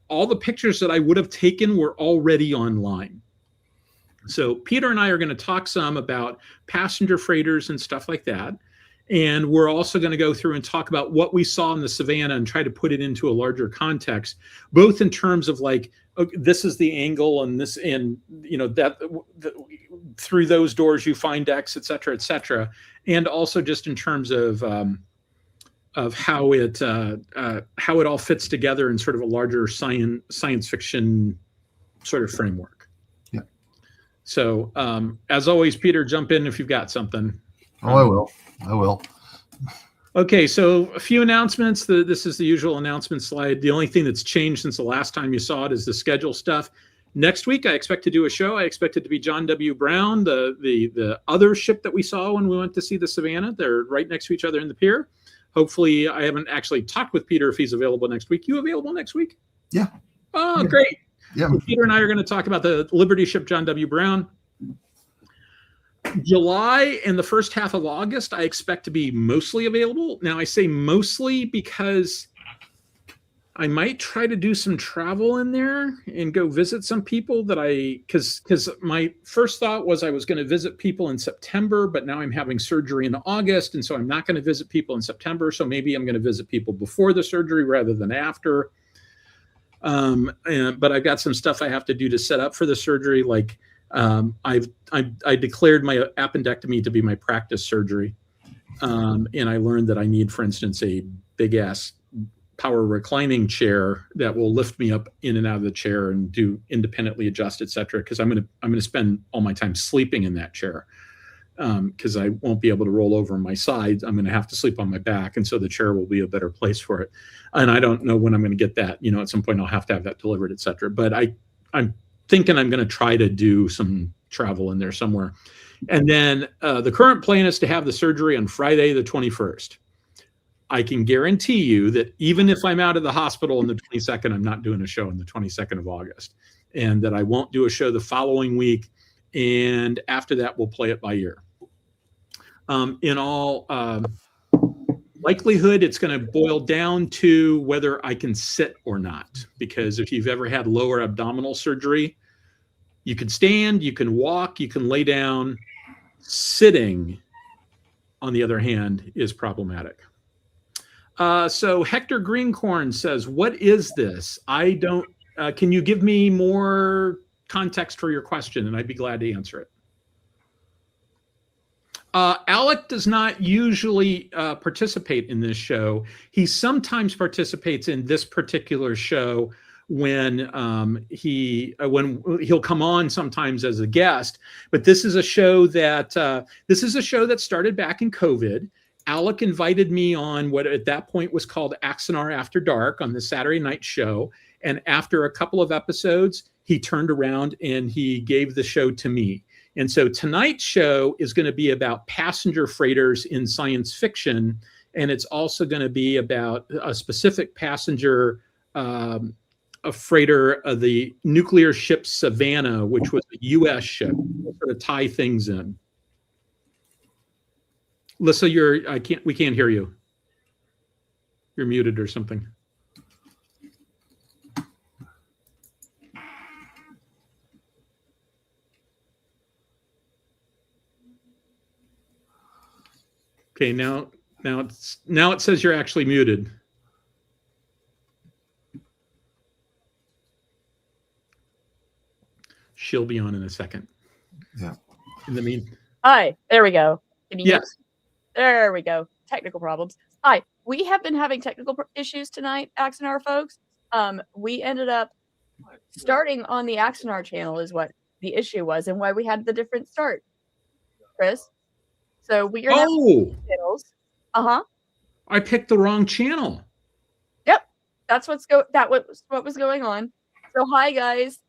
all the pictures that I would have taken were already online. So Peter and I are going to talk some about passenger freighters and stuff like that. And we're also going to go through and talk about what we saw in the Savannah and try to put it into a larger context, both in terms of like, okay, this is the angle and this, and that through those doors you find X, et cetera, and also just in terms of how it all fits together in sort of a larger science fiction sort of framework. Yeah. So as always, Peter, jump in if you've got something. Oh, I will. Okay, so a few announcements. This is the usual announcement slide. The only thing that's changed since the last time you saw it is the schedule stuff. Next week, I expect to do a show. I expect it to be John W. Brown, the other ship that we saw when we went to see the Savannah. They're right next to each other in the pier. Hopefully, I haven't actually talked with Peter if he's available next week. You available next week? Yeah. Oh, great. Yeah. So Peter and I are going to talk about the Liberty ship John W. Brown. July and the first half of August, I expect to be mostly available. Now, I say mostly because I might try to do some travel in there and go visit some people that because my first thought was I was going to visit people in September, but now I'm having surgery in August. And so I'm not going to visit people in September. So maybe I'm going to visit people before the surgery rather than after. But I've got some stuff I have to do to set up for the surgery. Like I declared my appendectomy to be my practice surgery. And I learned that I need, for instance, a big ass power reclining chair that will lift me up in and out of the chair and do independently adjust, et cetera. Cause I'm going to spend all my time sleeping in that chair. Cause I won't be able to roll over on my sides. I'm going to have to sleep on my back. And so the chair will be a better place for it. And I don't know when I'm going to get that, at some point I'll have to have that delivered, et cetera. But I'm thinking I'm going to try to do some travel in there somewhere. And then the current plan is to have the surgery on Friday, the 21st. I can guarantee you that even if I'm out of the hospital on the 22nd, I'm not doing a show on the 22nd of August, and that I won't do a show the following week. And after that, we'll play it by ear. In all likelihood, it's going to boil down to whether I can sit or not, because if you've ever had lower abdominal surgery, you can stand, you can walk, you can lay down. Sitting, on the other hand, is problematic. So Hector Greencorn says, what is this? I don't, can you give me more context for your question? And I'd be glad to answer it. Alec does not usually participate in this show. He sometimes participates in this particular show when he'll come on sometimes as a guest. But this is a show that started back in COVID. Alec invited me on what at that point was called Axanar After Dark on the Saturday night show. And after a couple of episodes, he turned around and he gave the show to me. And so tonight's show is going to be about passenger freighters in science fiction. And it's also going to be about a specific passenger a freighter, the nuclear ship Savannah, which was a U.S. ship. We'll sort of tie things in. Lissa, we can't hear you. You're muted or something. Okay, now it says you're actually muted. She'll be on in a second. Yeah. In the mean. Hi, there we go. Yes. There we go. Technical problems. Hi, we have been having technical issues tonight, Axanar folks. We ended up starting on the Axanar channel is what the issue was and why we had the different start. Chris? So we are having channels. Uh-huh. I picked the wrong channel. Yep. That's what was going on. So hi guys.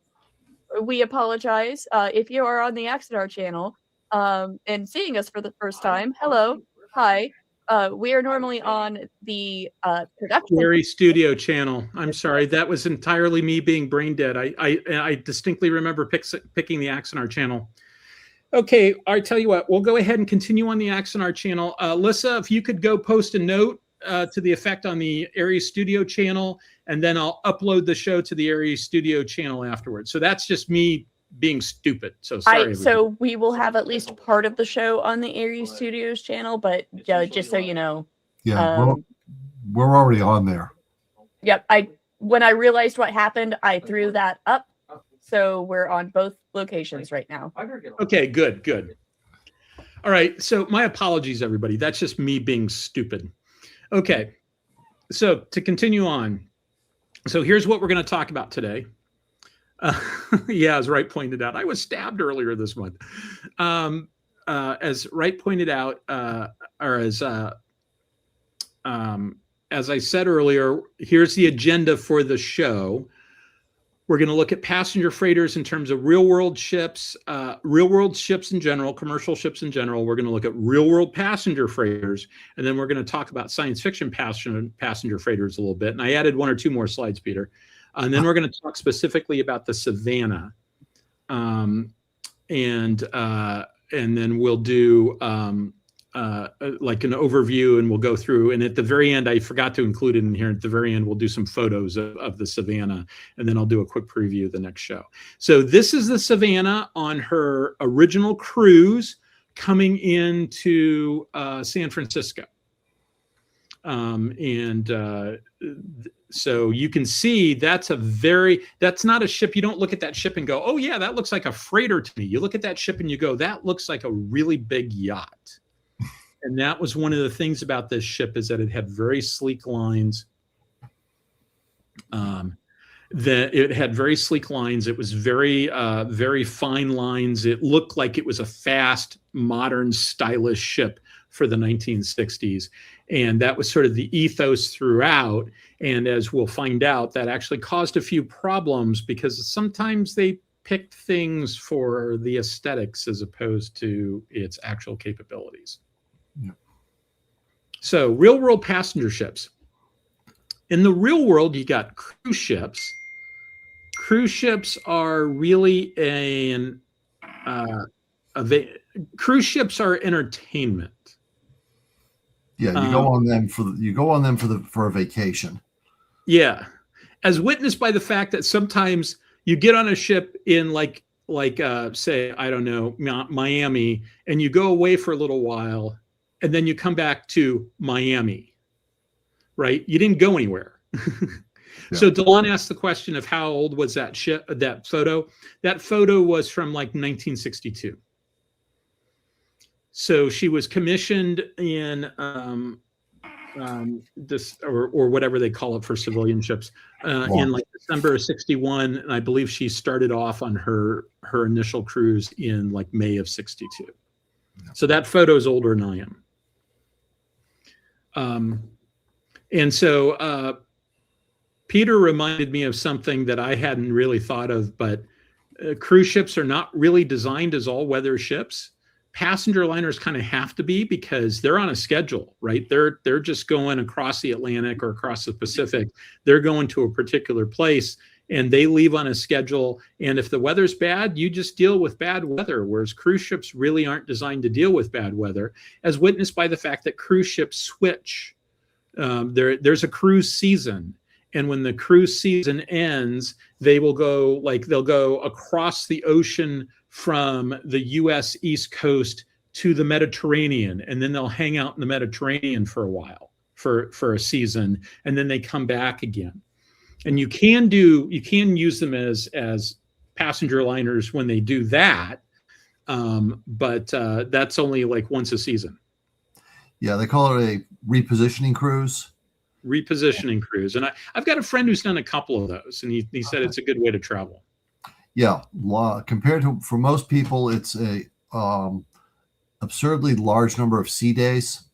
We apologize if you are on the Axanar channel and seeing us for the first time. Hello. Hi. We are normally on the production Gary Studio channel. I'm sorry. That was entirely me being brain dead. I distinctly remember picking the Axanar channel. Okay. I tell you what, we'll go ahead and continue on the Axanar channel. Lissa, if you could go post a note to the effect on the Aries Studio channel and then I'll upload the show to the Aries Studio channel afterwards. So that's just me being stupid. So sorry. So we will have at least part of the show on the Aries Studios channel, but just so you know. Yeah, we're already on there. Yep. When I realized what happened, I threw that up. So we're on both locations right now. Okay, good. All right. So my apologies, everybody. That's just me being stupid. Okay. So to continue on. So here's what we're going to talk about today. Yeah, as Wright pointed out, I was stabbed earlier this month. As Wright pointed out, or as I said earlier, here's the agenda for the show. We're going to look at passenger freighters in terms of real-world ships in general, commercial ships in general. We're going to look at real-world passenger freighters, and then we're going to talk about science fiction passenger freighters a little bit. And I added 1 or 2 more slides, Peter. And then we're going to talk specifically about the Savannah, and then we'll do like an overview, and we'll go through. And at the very end, I forgot to include it in here. At the very end, we'll do some photos of the Savannah, and then I'll do a quick preview of the next show. So this is the Savannah on her original cruise coming into San Francisco. So you can see that's not a ship. You don't look at that ship and go, oh yeah, that looks like a freighter to me. You look at that ship and you go, that looks like a really big yacht. And that was one of the things about this ship, is that it had very sleek lines. It had very sleek lines. It was very, very fine lines. It looked like it was a fast, modern, stylish ship for the 1960s. And that was sort of the ethos throughout. And as we'll find out, that actually caused a few problems, because sometimes they picked things for the aesthetics as opposed to its actual capabilities. Yeah. So real world passenger ships. In the real world, you got cruise ships. Cruise ships are really cruise ships are entertainment. Yeah, you go on them for a vacation. Yeah, as witnessed by the fact that sometimes you get on a ship in like say, I don't know, Miami, and you go away for a little while, and then you come back to Miami, right? You didn't go anywhere. Yeah. So Delon asked the question of how old was that ship, that photo? That photo was from like 1962. So she was commissioned in this or whatever they call it for civilian ships in like December of 61, and I believe she started off on her initial cruise in like May of 62. So that photo is older than I am. And so Peter reminded me of something that I hadn't really thought of, but cruise ships are not really designed as all-weather ships. Passenger liners kind of have to be, because they're on a schedule, right? They're just going across the Atlantic or across the Pacific. They're going to a particular place, and they leave on a schedule. And if the weather's bad, you just deal with bad weather, whereas cruise ships really aren't designed to deal with bad weather, as witnessed by the fact that cruise ships switch. There's a cruise season. And when the cruise season ends, they'll go across the ocean from the US East Coast to the Mediterranean, and then they'll hang out in the Mediterranean for a while for a season, and then they come back again. And you can use them as passenger liners when they do that, but that's only like once a season. Yeah, they call it a repositioning cruise. Repositioning cruise. And I've got a friend who's done a couple of those, and he said it's a good way to travel. Yeah, compared to, for most people, it's a absurdly large number of sea days,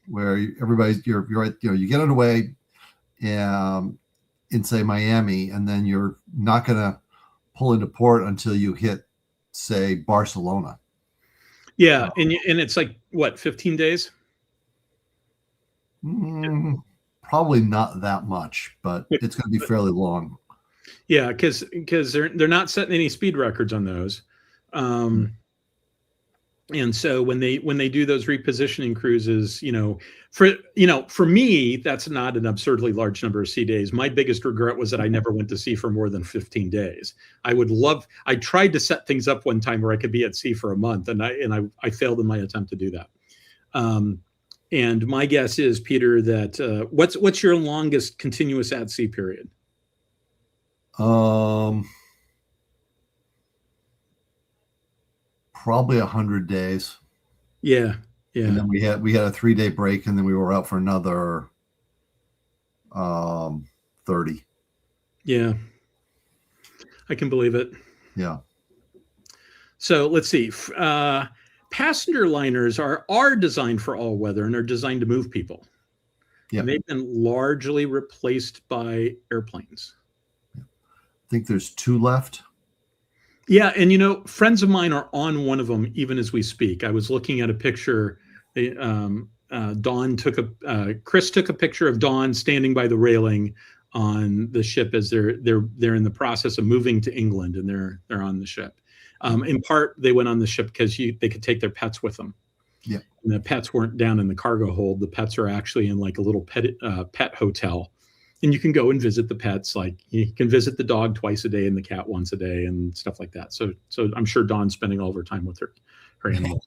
where you're right, you get underway in say Miami, and then you're not going to pull into port until you hit, say, Barcelona. Yeah, and it's like what, 15 days? Probably not that much, but it's going to be fairly long. Yeah, because they're not setting any speed records on those. And so when they do those repositioning cruises, for me, that's not an absurdly large number of sea days. My biggest regret was that I never went to sea for more than 15 days. I tried to set things up one time where I could be at sea for a month, and I failed in my attempt to do that. And my guess is, Peter, that what's your longest continuous at sea period? Probably 100 days. Yeah. And then we had a 3-day break, and then we were out for another 30. Yeah, I can believe it. Yeah. So let's see. Passenger liners are designed for all weather and are designed to move people. Yeah. And they've been largely replaced by airplanes. I think there's 2 left. Yeah, and friends of mine are on one of them even as we speak. I was looking at a picture. Chris took a picture of Dawn standing by the railing on the ship as they're in the process of moving to England, and they're on the ship. In part, they went on the ship because they could take their pets with them. Yeah, and the pets weren't down in the cargo hold. The pets are actually in like a little pet hotel. And you can go and visit the pets. Like you can visit the dog twice a day and the cat once a day and stuff like that. So I'm sure Dawn's spending all of her time with her animals.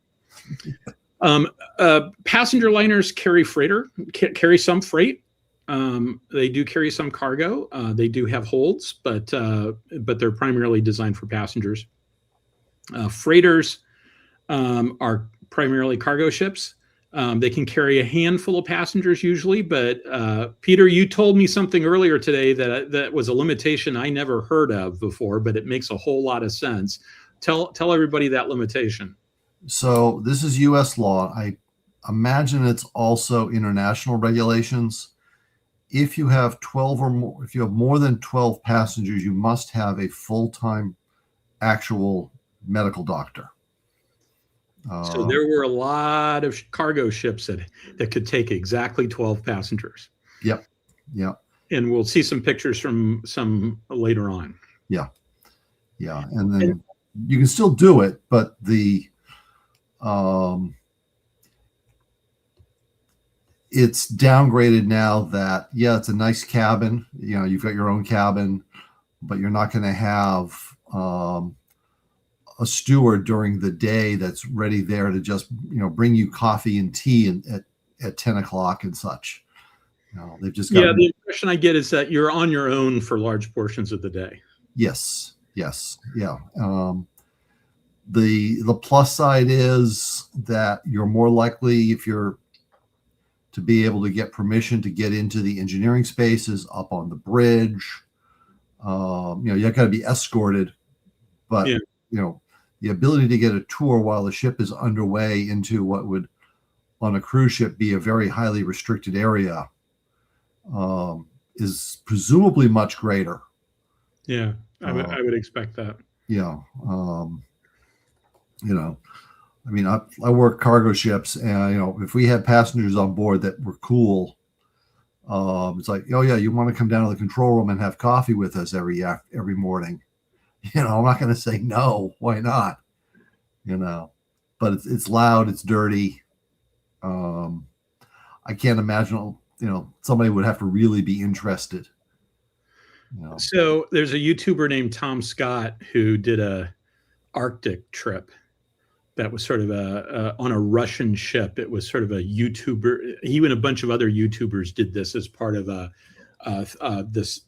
Passenger liners carry some freight. They do carry some cargo. They do have holds, but they're primarily designed for passengers. Freighters are primarily cargo ships. They can carry a handful of passengers usually, but Peter, you told me something earlier today that was a limitation I never heard of before, but it makes a whole lot of sense. Tell everybody that limitation. So this is U.S. law. I imagine it's also international regulations. If you have 12 or more, if you have more than 12 passengers, you must have a full-time actual medical doctor. So there were a lot of cargo ships that could take exactly 12 passengers. Yep. And we'll see some pictures from some later on. Yeah. And then you can still do it, but it's downgraded now that, it's a nice cabin. You've got your own cabin, but you're not going to have a steward during the day that's ready there to just bring you coffee and tea at 10 o'clock and such. They've just got the impression I get is that you're on your own for large portions of the day. Yes. Yeah. The plus side is that you're more likely, if you're to be able to get permission to get into the engineering spaces up on the bridge. You've got to be escorted, but the ability to get a tour while the ship is underway into what would on a cruise ship be a very highly restricted area is presumably much greater. Yeah, I would expect that. Yeah. I work cargo ships, and if we had passengers on board that were cool, it's like, oh yeah, you want to come down to the control room and have coffee with us every morning. I'm not going to say no. Why not? But it's loud. It's dirty. I can't imagine. Somebody would have to really be interested. So there's a YouTuber named Tom Scott who did a Arctic trip that was sort of on a Russian ship. It was sort of a YouTuber. He and a bunch of other YouTubers did this as part of this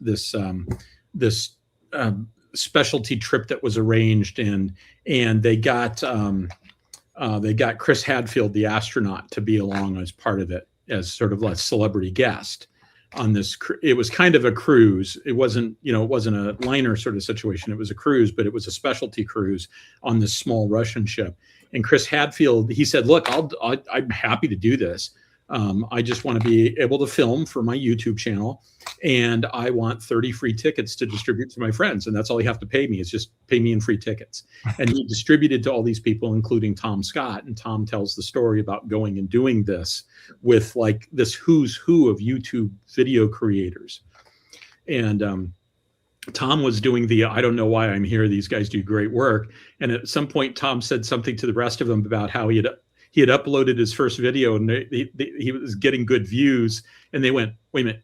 specialty trip that was arranged, and they got Chris Hadfield, the astronaut, to be along as part of it as sort of a celebrity guest on this. It was kind of a cruise. It wasn't a liner sort of situation. It was a cruise, but it was a specialty cruise on this small Russian ship. And Chris Hadfield, he said, look, I'm happy to do this. I just want to be able to film for my YouTube channel, and I want 30 free tickets to distribute to my friends. And that's all you have to pay me, is just pay me in free tickets. And he distributed to all these people, including Tom Scott. And Tom tells the story about going and doing this with like this who's who of YouTube video creators. And Tom was doing the, I don't know why I'm here. These guys do great work. And at some point, Tom said something to the rest of them about how he had uploaded his first video and he was getting good views. And they went, wait a minute,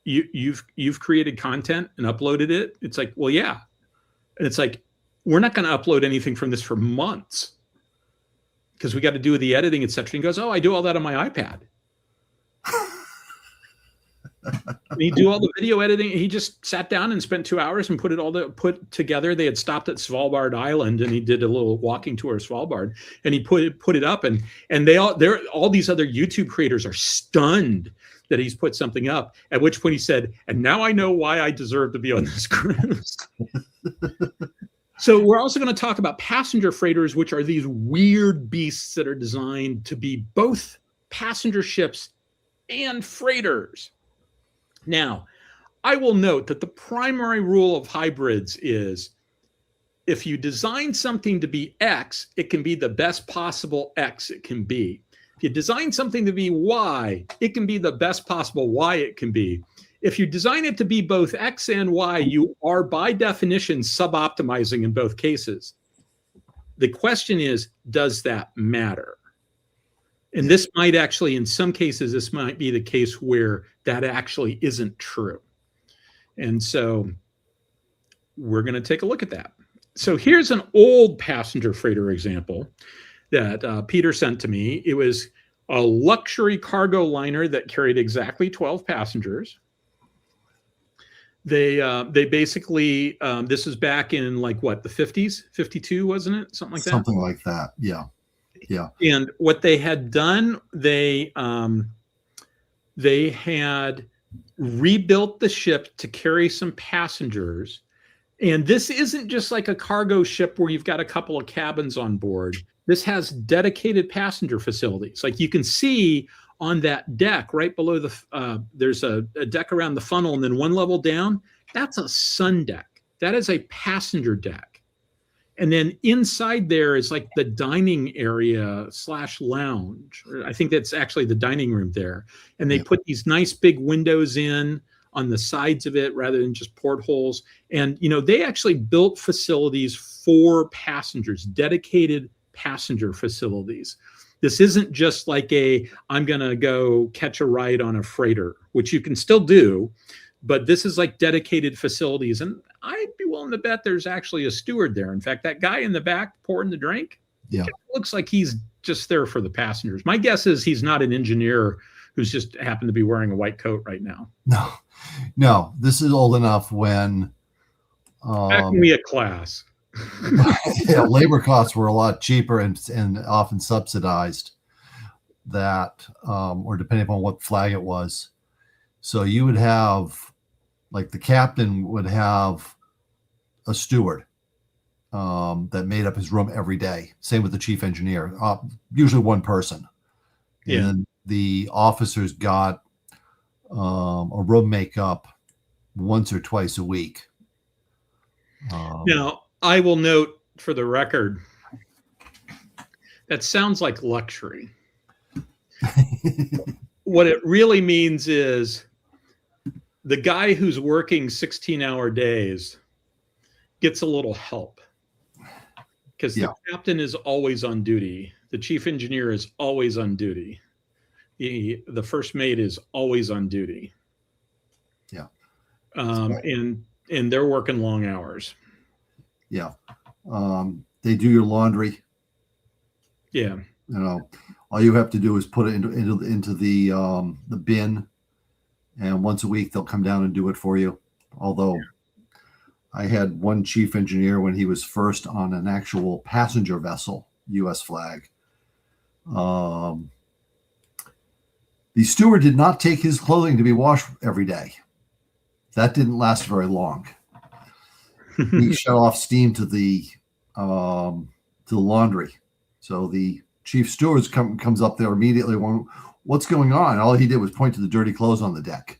you've created content and uploaded it? It's like, well, yeah. And it's like, we're not going to upload anything from this for months because we got to do the editing, et cetera. And he goes, oh, I do all that on my iPad. And he do all the video editing. He just sat down and spent 2 hours and put together. They had stopped at Svalbard Island and he did a little walking tour of Svalbard and he put it up and all these other YouTube creators are stunned that he's put something up, at which point he said, and now I know why I deserve to be on this cruise. So we're also going to talk about passenger freighters, which are these weird beasts that are designed to be both passenger ships and freighters. Now, I will note that the primary rule of hybrids is if you design something to be X, it can be the best possible X it can be. If you design something to be Y, it can be the best possible Y it can be. If you design it to be both X and Y, you are by definition sub-optimizing in both cases. The question is, does that matter? And this might actually, in some cases, this might be the case where that actually isn't true. And so we're going to take a look at that. So here's an old passenger freighter example that Peter sent to me. It was a luxury cargo liner that carried exactly 12 passengers. They basically, this is back in like what, the 50s, 52, wasn't it? Something like that? Something like that, yeah. Yeah. And what they had done, they had rebuilt the ship to carry some passengers. And this isn't just like a cargo ship where you've got a couple of cabins on board. This has dedicated passenger facilities. Like you can see on that deck right below there's a deck around the funnel, and then one level down, that's a sun deck. That is a passenger deck. And then inside there is like the dining area / lounge. I think that's actually the dining room there. And they put these nice big windows in on the sides of it rather than just portholes. And, you know, they actually built facilities for passengers, dedicated passenger facilities. This isn't just like I'm going to go catch a ride on a freighter, which you can still do, but this is like dedicated facilities. And I'd be willing to bet there's actually a steward there. In fact, that guy in the back pouring the drink, looks like he's just there for the passengers. My guess is he's not an engineer who's just happened to be wearing a white coat right now. No, this is old enough when back when we had class. Labor costs were a lot cheaper and often subsidized that, or depending upon what flag it was. So you would have, like the captain would have a steward that made up his room every day. Same with the chief engineer, usually one person. Yeah. And the officers got a room makeup once or twice a week. Now, I will note for the record, that sounds like luxury. What it really means is the guy who's working 16-hour days gets a little help because the captain is always on duty. The chief engineer is always on duty. The first mate is always on duty. Yeah. And they're working long hours. Yeah. They do your laundry. Yeah. You know, all you have to do is put it into the bin, and once a week they'll come down and do it for you. Although I had one chief engineer when he was first on an actual passenger vessel, US flag. The steward did not take his clothing to be washed every day. That didn't last very long. He shut off steam to the laundry. So the chief steward comes up there immediately. What's going on? All he did was point to the dirty clothes on the deck.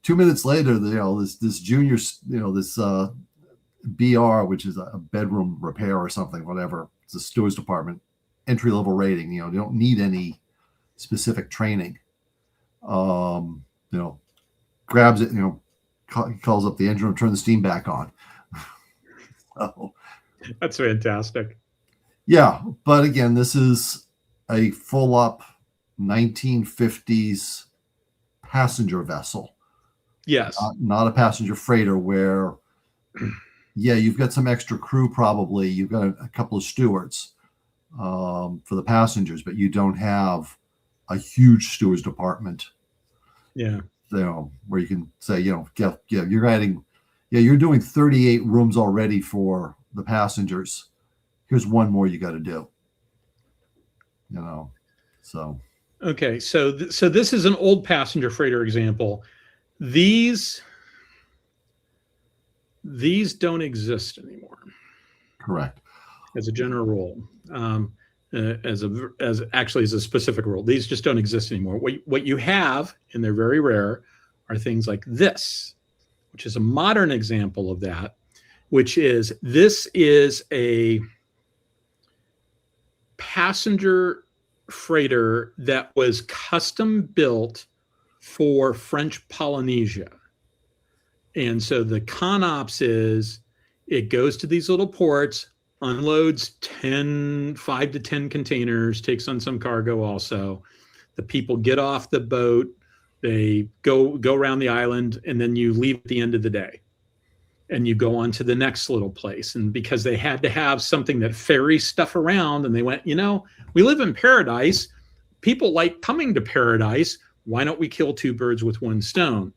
2 minutes later, this junior, this BR, which is a bedroom repair or something, whatever. It's a steward's department, entry-level rating. You don't need any specific training. grabs it, calls up the engine room, turn the steam back on. So, That's fantastic. yeah, but again, this is a full up 1950s passenger vessel. Yes. Not a passenger freighter where, yeah, you've got some extra crew probably. You've got a couple of stewards for the passengers, but you don't have a huge stewards department. Yeah. Where you can say, you're doing 38 rooms already for the passengers. Here's one more you got to do. So. Okay, so this is an old passenger freighter example. These don't exist anymore. Correct. As a general rule, as a specific rule, these just don't exist anymore. What you have, and they're very rare, are things like this, which is a modern example of that. This is a passenger freighter that was custom built for French Polynesia. And so the ConOps is it goes to these little ports, unloads 5 to 10 containers, takes on some cargo also. The people get off the boat, they go around the island, and then you leave at the end of the day. And you go on to the next little place. And because they had to have something that ferries stuff around, and they went, we live in paradise. People like coming to paradise. Why don't we kill two birds with one stone?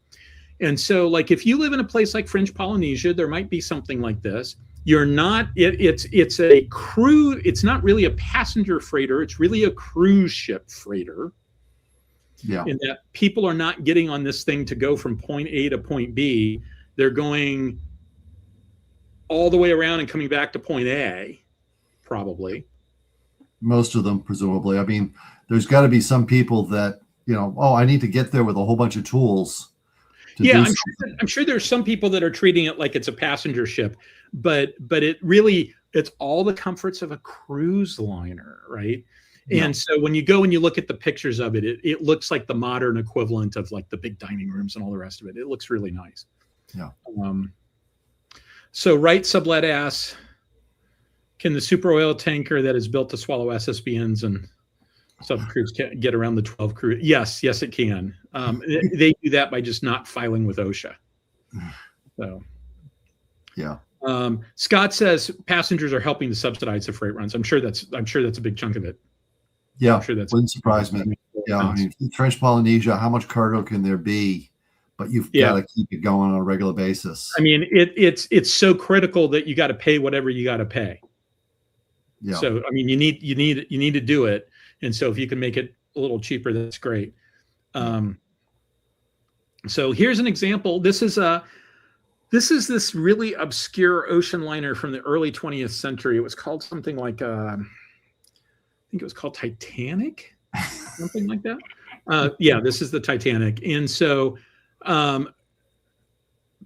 And so, like, if you live in a place like French Polynesia, there might be something like this. You're not, it's a crew. It's not really a passenger freighter. It's really a cruise ship freighter. Yeah. In that people are not getting on this thing to go from point A to point B. They're going all the way around and coming back to point A, probably. Most of them, presumably. I mean, there's got to be some people that, I need to get there with a whole bunch of tools. Yeah, I'm sure there's some people that are treating it like it's a passenger ship, but it's all the comforts of a cruise liner, right? Yeah. And so when you go and you look at the pictures of it, it looks like the modern equivalent of like the big dining rooms and all the rest of it. It looks really nice. Yeah. So Wright Sublet asks, can the super oil tanker that is built to swallow SSBNs and sub crews get around the 12 crew? Yes, it can. They do that by just not filing with OSHA. So, yeah. Scott says passengers are helping to subsidize the freight runs. I'm sure that's a big chunk of it. Yeah, I'm sure wouldn't surprise me. Yeah, I mean, French Polynesia, how much cargo can there be? But you've got to keep it going on a regular basis. I mean, it's so critical that you got to pay whatever you got to pay. Yeah. So I mean, you need to do it, and so if you can make it a little cheaper, that's great. So here's an example. This is this really obscure ocean liner from the early 20th century. It was called something like I think it was called Titanic, something like that. Yeah, this is the Titanic, and so.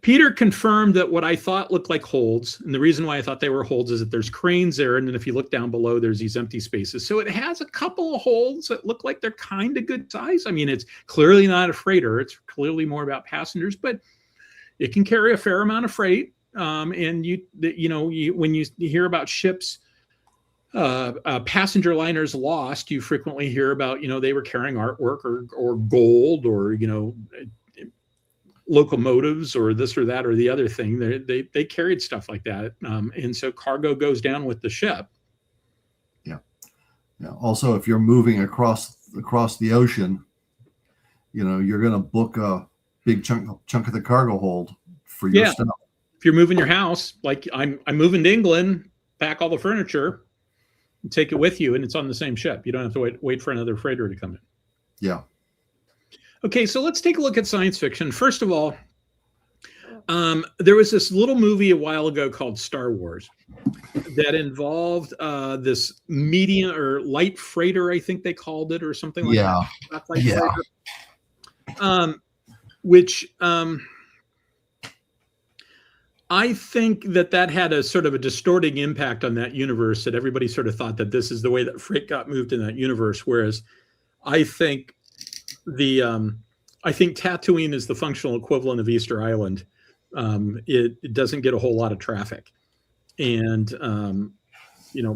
Peter confirmed that what I thought looked like holds, and the reason why I thought they were holds is that there's cranes there, and then if you look down below, there's these empty spaces. So it has a couple of holds that look like they're kind of good size. I mean, it's clearly not a freighter. It's clearly more about passengers, but it can carry a fair amount of freight. And when you hear about ships, passenger liners lost, you frequently hear about, they were carrying artwork or gold or, locomotives or this or that or the other thing. They carried stuff like that, and so cargo goes down with the ship. Yeah. Also, if you're moving across the ocean, you're going to book a big chunk of the cargo hold for your stuff. If you're moving your house, like I'm moving to England, pack all the furniture, and take it with you, and it's on the same ship. You don't have to wait for another freighter to come in. Yeah. Okay, so let's take a look at science fiction. First of all, there was this little movie a while ago called Star Wars that involved this medium or light freighter, I think they called it, or something like that. Freighter. Which I think that had a sort of a distorting impact on that universe, that everybody sort of thought that this is the way that freight got moved in that universe, whereas I think the I think Tatooine is the functional equivalent of Easter Island. It doesn't get a whole lot of traffic, and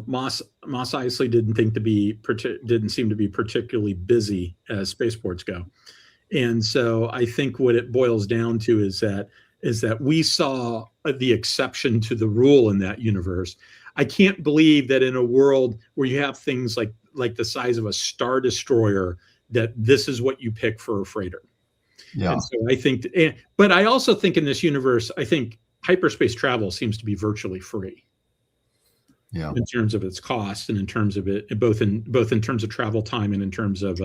Mos Eisley didn't seem to be particularly busy as spaceports go, and so I think what it boils down to is that we saw the exception to the rule in that universe. I can't believe that in a world where you have things like the size of a Star Destroyer, that this is what you pick for a freighter. Yeah. And so I think, but I also think in this universe, I think hyperspace travel seems to be virtually free. Yeah. In terms of its cost and in terms of it, both in terms of travel time and in terms of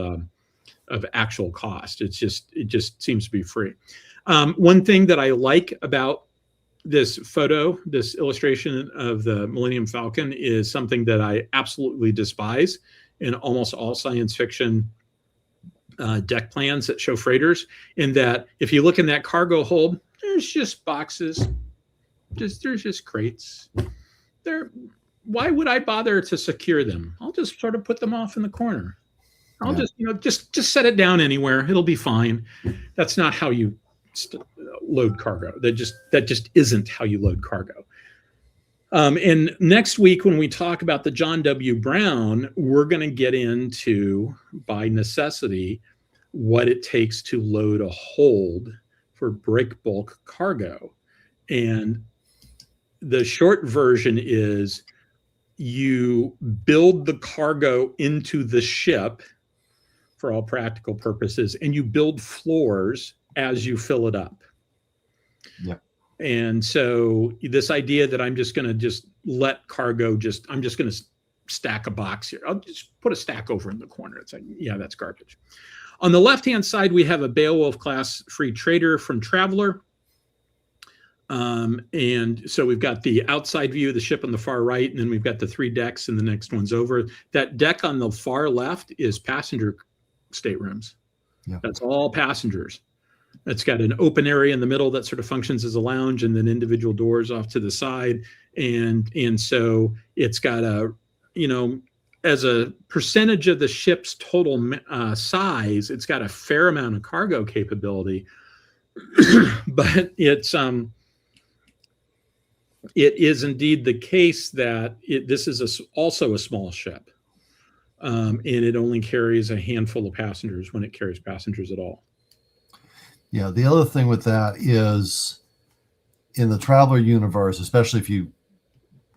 actual cost, it just seems to be free. One thing that I like about this photo, this illustration of the Millennium Falcon, is something that I absolutely despise in almost all science fiction deck plans that show freighters, in that if you look in that cargo hold, there's just boxes, there's just crates. Why would I bother to secure them? I'll just sort of put them off in the corner. I'll just set it down anywhere. It'll be fine. That's not how you load cargo. That just isn't how you load cargo. And next week, when we talk about the John W. Brown, we're going to get into, by necessity, what it takes to load a hold for break bulk cargo. And the short version is you build the cargo into the ship for all practical purposes, and you build floors as you fill it up. Yeah. And so this idea that I'm just going to let cargo I'm just going to stack a box here. I'll just put a stack over in the corner. It's like, yeah, that's garbage. On the left-hand side, we have a Beowulf class free trader from Traveler. And so we've got the outside view of the ship on the far right, and then we've got the 3 decks, and the next one's over. That deck on the far left is passenger staterooms. Yeah. That's all passengers. It's got an open area in the middle that sort of functions as a lounge, and then individual doors off to the side. And so it's got as a percentage of the ship's total size, it's got a fair amount of cargo capability, but it is indeed the case that this is also a small ship, and it only carries a handful of passengers when it carries passengers at all. Yeah, the other thing with that is in the Traveler universe, especially if you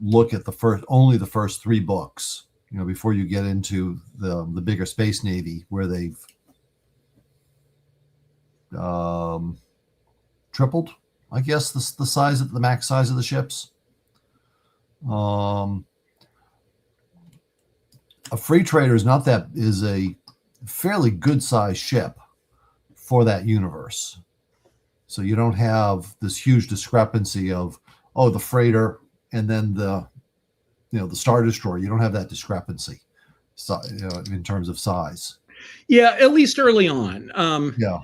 look at only the first 3 books, before you get into the bigger Space Navy, where they've tripled, I guess, the max size of the ships. A free trader is a fairly good sized ship for that universe. So you don't have this huge discrepancy of, the freighter and then the Star Destroyer. You don't have that discrepancy, in terms of size. Yeah, at least early on. Yeah.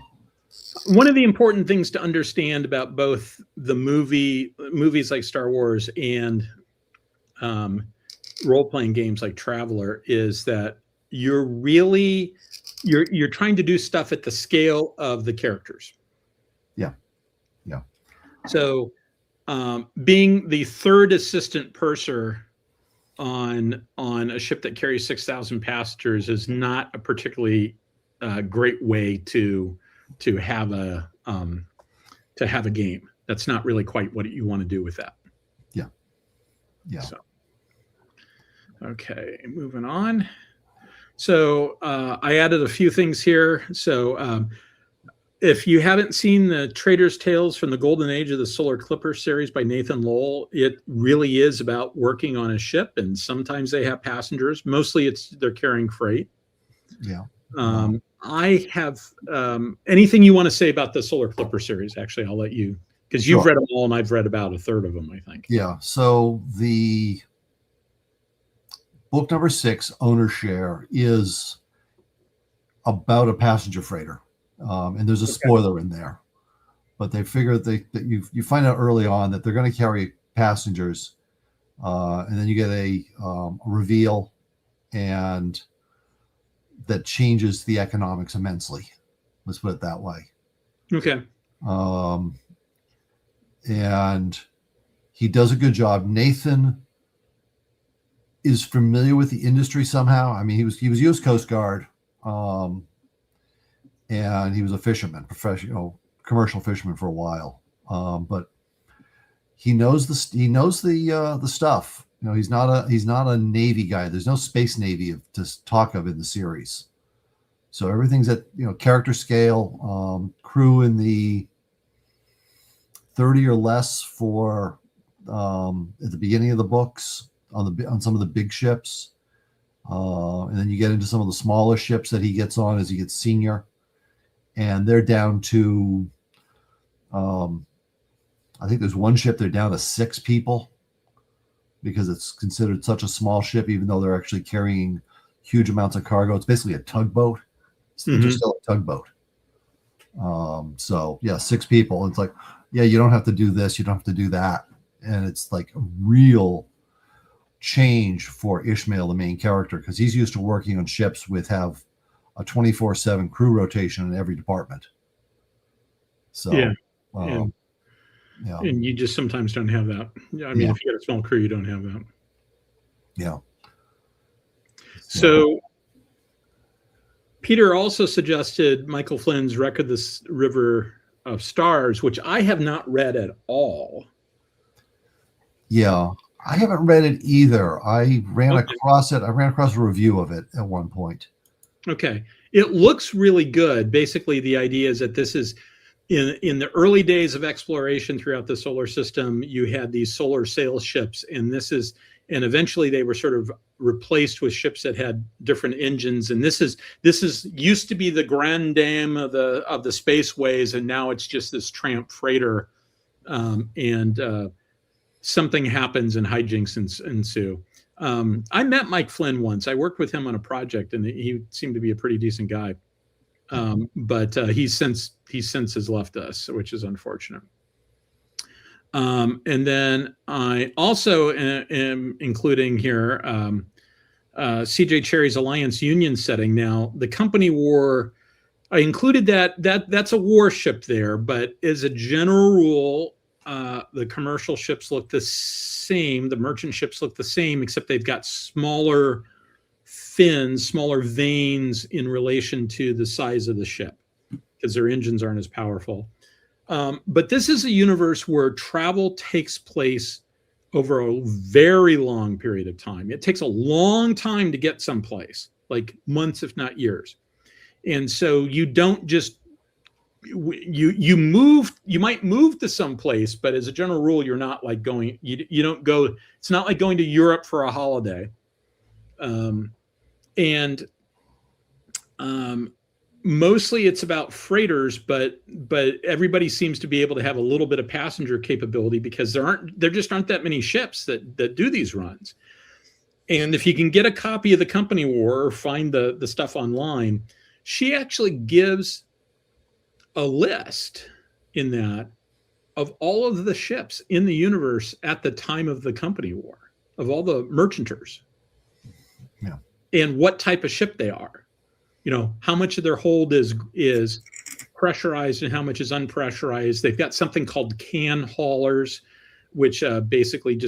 One of the important things to understand about both the movies like Star Wars and role-playing games like Traveler is that you're trying to do stuff at the scale of the characters. Yeah. Yeah. So being the 3rd assistant purser on a ship that carries 6,000 passengers is not a particularly great way to have a game. That's not really quite what you want to do with that. Yeah. Yeah. So, okay, moving on. So I added a few things here. So if you haven't seen the Trader's Tales from the Golden Age of the Solar Clipper series by Nathan Lowell, it really is about working on a ship, and sometimes they have passengers. Mostly they're carrying freight. Yeah. I have anything you want to say about the Solar Clipper series? Actually, I'll let you, because you've read them all, and I've read about a third of them, I think. Yeah. So the book number 6, Owner Share, is about a passenger freighter, and there's a spoiler in there. But they figure that you find out early on that they're going to carry passengers, and then you get a reveal, and that changes the economics immensely. Let's put it that way. Okay. And he does a good job. Nathan is familiar with the industry somehow. I mean, he was U.S. Coast Guard, and he was a fisherman, professional commercial fisherman for a while. But he knows the stuff. You know, he's not a Navy guy. There's no space Navy to talk of in the series. So everything's at, you know, character scale, crew in the 30 or less for at the beginning of the books on some of the big ships, and then you get into some of the smaller ships that he gets on as he gets senior, and they're down to I think there's one ship they're down to 6 people because it's considered such a small ship, even though they're actually carrying huge amounts of cargo. It's basically a tugboat. It's just still a tugboat. So yeah, 6 people. It's like, yeah, you don't have to do this, you don't have to do that. And it's like a real change for Ishmael, the main character, because he's used to working on ships have a 24/7 crew rotation in every department. So yeah. Yeah. And you just sometimes don't have that. I mean, if you got a small crew, you don't have that. Yeah. So Peter also suggested Michael Flynn's Wreck of the River of Stars, which I have not read at all. Yeah, I haven't read it either. I ran across it. I ran across a review of it at one point. Okay. It looks really good. Basically, the idea is that this is in the early days of exploration throughout the solar system, you had these solar sail ships, and eventually they were sort of replaced with ships that had different engines. And this is used to be the grand dame of the spaceways, and now it's just this tramp freighter. Something happens and hijinks ensue. I met Mike Flynn once. I worked with him on a project, and he seemed to be a pretty decent guy. But he since has left us, which is unfortunate. And then I also am including here CJ Cherry's Alliance Union setting. Now, the company war, I included that's a warship there, but as a general rule, the commercial ships look the same. The merchant ships look the same, except they've got smaller fins, smaller vanes in relation to the size of the ship because their engines aren't as powerful. But this is a universe where travel takes place over a very long period of time. It takes a long time to get someplace, like months, if not years. And so you don't just you might move to some place, but as a general rule, you're not like going, you don't go, it's not like going to Europe for a holiday. Mostly it's about freighters, but everybody seems to be able to have a little bit of passenger capability because there just aren't that many ships that do these runs. And if you can get a copy of the Company War or find the stuff online, she actually gives a list in that of all of the ships in the universe at the time of the Company War, of all the merchanters. Yeah. And what type of ship they are. You know, how much of their hold is pressurized and how much is unpressurized. They've got something called can haulers, which basically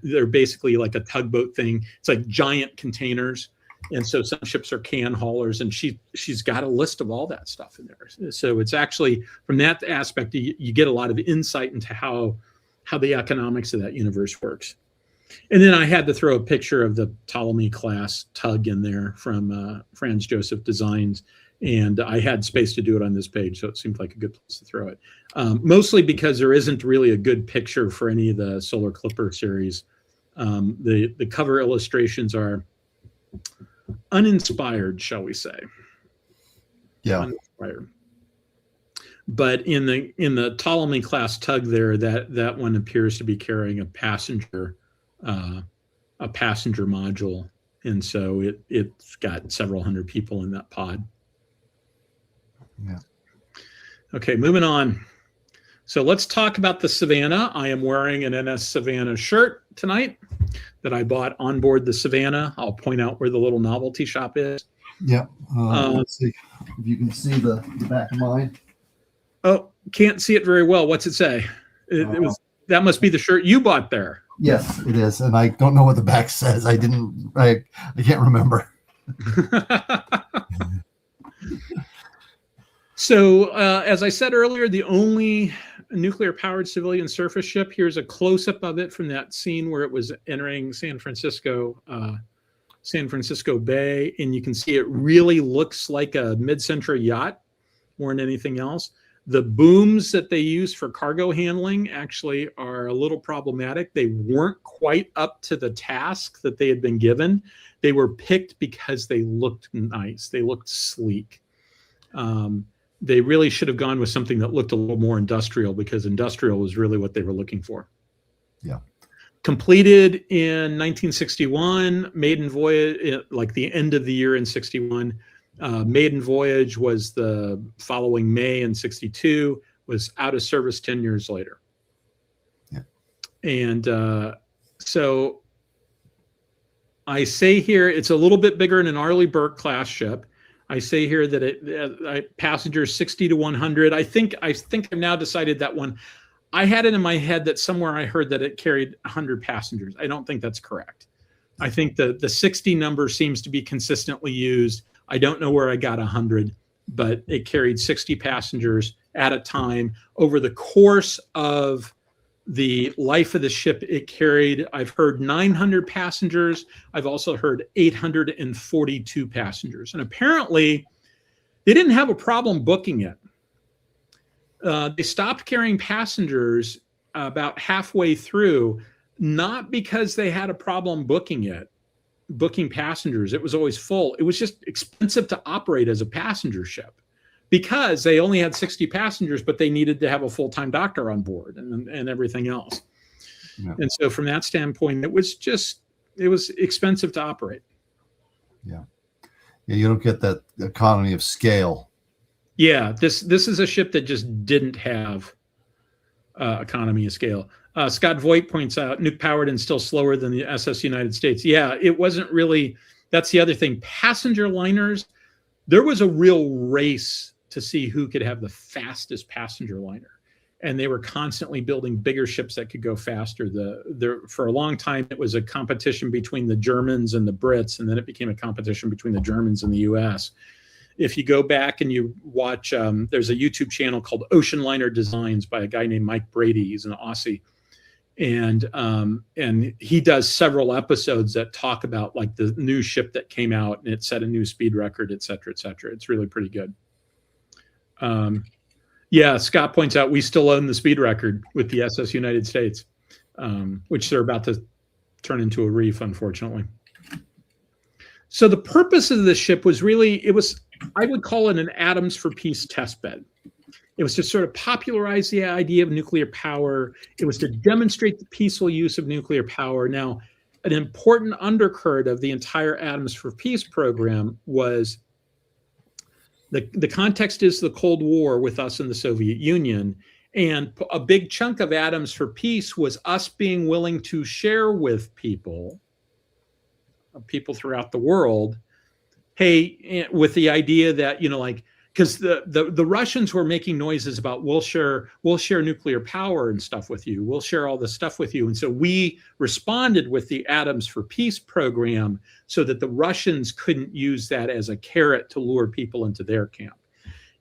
they're basically like a tugboat thing. It's like giant containers. And so some ships are can haulers, and she's got a list of all that stuff in there. So it's actually, from that aspect, you get a lot of insight into how the economics of that universe works. And then I had to throw a picture of the Ptolemy class tug in there from Franz Joseph Designs, and I had space to do it on this page, so it seemed like a good place to throw it. Mostly because there isn't really a good picture for any of the Solar Clipper series. The cover illustrations are uninspired, shall we say? Yeah. Uninspired. But in the Ptolemy class tug there, that one appears to be carrying a passenger module, and so it's got several hundred people in that pod. Yeah. Okay, moving on. So let's talk about the Savannah. I am wearing an NS Savannah shirt tonight that I bought on board the Savannah. I'll point out where the little novelty shop is. Yeah. Let's see if you can see the back of mine. Oh, can't see it very well. What's it say? It was that must be the shirt you bought there. Yes, it is, and I don't know what the back says. I can't remember. So, as I said earlier, the only nuclear-powered civilian surface ship. Here's a close-up of it from that scene where it was entering San Francisco Bay, and you can see it really looks like a mid-century yacht more than anything else. The booms that they use for cargo handling actually are a little problematic. They weren't quite up to the task that they had been given. They were picked because they looked nice. They looked sleek. They really should have gone with something that looked a little more industrial, because industrial was really what they were looking for. Yeah. Completed in 1961, maiden voyage, like the end of the year in 61. Maiden voyage was the following May in 62, was out of service 10 years later. Yeah. And so I say here, it's a little bit bigger than an Arleigh Burke class ship. I say here that it passengers 60 to 100. I think I've now decided that one. I had it in my head that somewhere I heard that it carried 100 passengers. I don't think that's correct. I think the 60 number seems to be consistently used. I don't know where I got 100, but it carried 60 passengers at a time. Over the course of the life of the ship, it carried, I've heard 900 passengers. I've also heard 842 passengers. And apparently, they didn't have a problem booking it. They stopped carrying passengers about halfway through, not because they had a problem booking passengers. It was always full. It was just expensive to operate as a passenger ship, because they only had 60 passengers, but they needed to have a full-time doctor on board and everything else. Yeah. And so from that standpoint, it was expensive to operate. Yeah. Yeah, you don't get that economy of scale. Yeah, this is a ship that just didn't have economy of scale. Scott Voigt points out, nuke-powered and still slower than the SS United States. Yeah, it wasn't really, that's the other thing. Passenger liners, there was a real race to see who could have the fastest passenger liner. And they were constantly building bigger ships that could go faster. For a long time, it was a competition between the Germans and the Brits, and then it became a competition between the Germans and the US. If you go back and you watch, there's a YouTube channel called Ocean Liner Designs by a guy named Mike Brady. He's an Aussie. And he does several episodes that talk about like the new ship that came out and it set a new speed record, et cetera, et cetera. It's really pretty good. Yeah, Scott points out we still own the speed record with the SS United States, which they're about to turn into a reef, unfortunately. So the purpose of this ship was really, I would call it an atoms for peace test bed. It was to sort of popularize the idea of nuclear power. It was to demonstrate the peaceful use of nuclear power. Now, an important undercurrent of the entire Atoms for Peace program was the context is the Cold War with us in the Soviet Union. And a big chunk of Atoms for Peace was us being willing to share with people throughout the world, hey, with the idea that, because the Russians were making noises about we'll share nuclear power and stuff with you. We'll share all this stuff with you. And so we responded with the Atoms for Peace program so that the Russians couldn't use that as a carrot to lure people into their camp.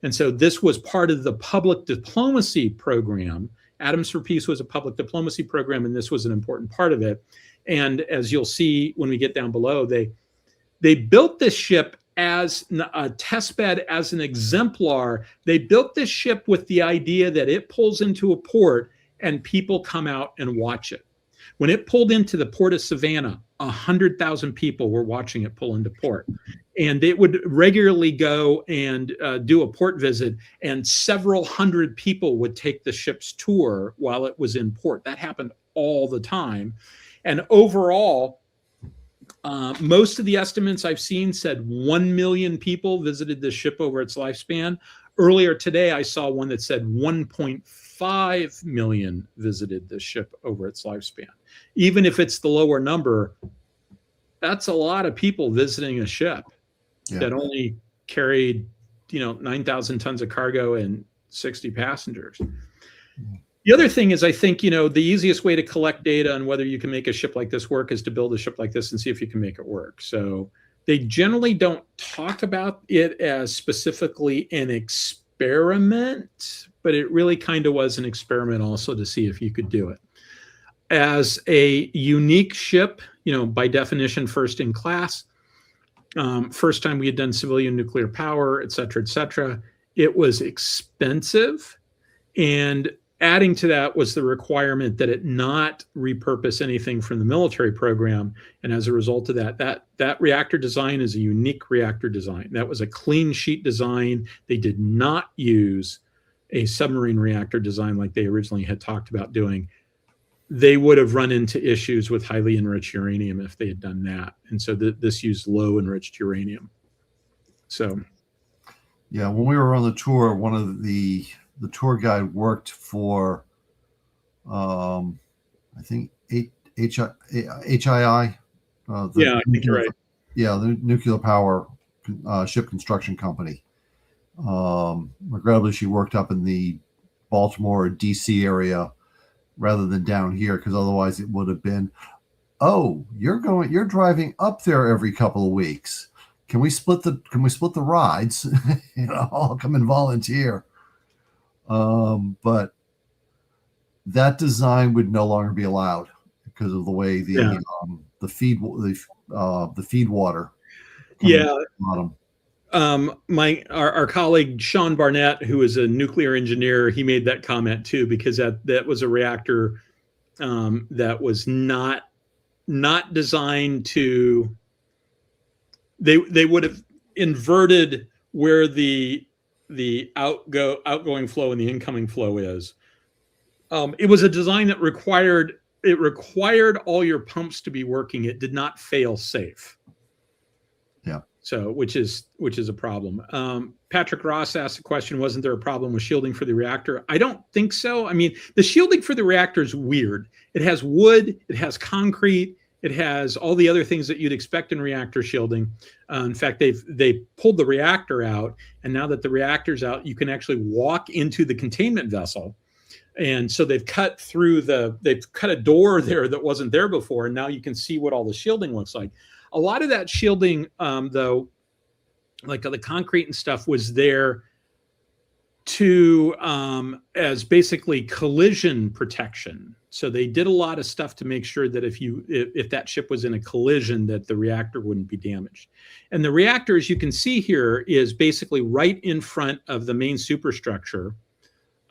And so this was part of the public diplomacy program. Atoms for Peace was a public diplomacy program, and this was an important part of it. And as you'll see when we get down below, they built this ship as a test bed, as an exemplar. They built this ship with the idea that it pulls into a port and people come out and watch it. When it pulled into the port of Savannah, 100,000 people were watching it pull into port. And it would regularly go and do a port visit, and several hundred people would take the ship's tour while it was in port. That happened all the time. And overall, most of the estimates I've seen said 1 million people visited the ship over its lifespan. Earlier today, I saw one that said 1.5 million visited the ship over its lifespan. Even if it's the lower number, that's a lot of people visiting a ship. that only carried, 9,000 tons of cargo and 60 passengers. The other thing is, I think, the easiest way to collect data on whether you can make a ship like this work is to build a ship like this and see if you can make it work. So they generally don't talk about it as specifically an experiment, but it really kind of was an experiment also to see if you could do it. As a unique ship, by definition, first in class, first time we had done civilian nuclear power, et cetera, it was expensive. And adding to that was the requirement that it not repurpose anything from the military program. And as a result of that reactor design is a unique reactor design. That was a clean sheet design. They did not use a submarine reactor design like they originally had talked about doing. They would have run into issues with highly enriched uranium if they had done that. And so this used low enriched uranium. So. Yeah, when we were on the tour, one of the tour guide worked for, I think, HII. I think you're right. Yeah, the nuclear power ship construction company. Regrettably, she worked up in the Baltimore or DC area rather than down here, because otherwise it would have been, you're driving up there every couple of weeks. Can we split the rides? I'll come and volunteer. But that design would no longer be allowed because of the way the feed water. Our colleague Sean Barnett, who is a nuclear engineer, he made that comment too, because that was a reactor that was not designed to. They would have inverted where the outgoing flow and the incoming flow is. It was a design that required all your pumps to be working. It did not fail safe. Yeah. So which is a problem. Patrick Ross asked the question, wasn't there a problem with shielding for the reactor? I don't think so. I mean, the shielding for the reactor is weird. It has wood, it has concrete, it has all the other things that you'd expect in reactor shielding. In fact, they pulled the reactor out, and now that the reactor's out, you can actually walk into the containment vessel. And so they've cut a door there that wasn't there before, and now you can see what all the shielding looks like. A lot of that shielding, though, like the concrete and stuff, was there to as basically collision protection. So they did a lot of stuff to make sure that if that ship was in a collision, that the reactor wouldn't be damaged. And the reactor, as you can see here, is basically right in front of the main superstructure.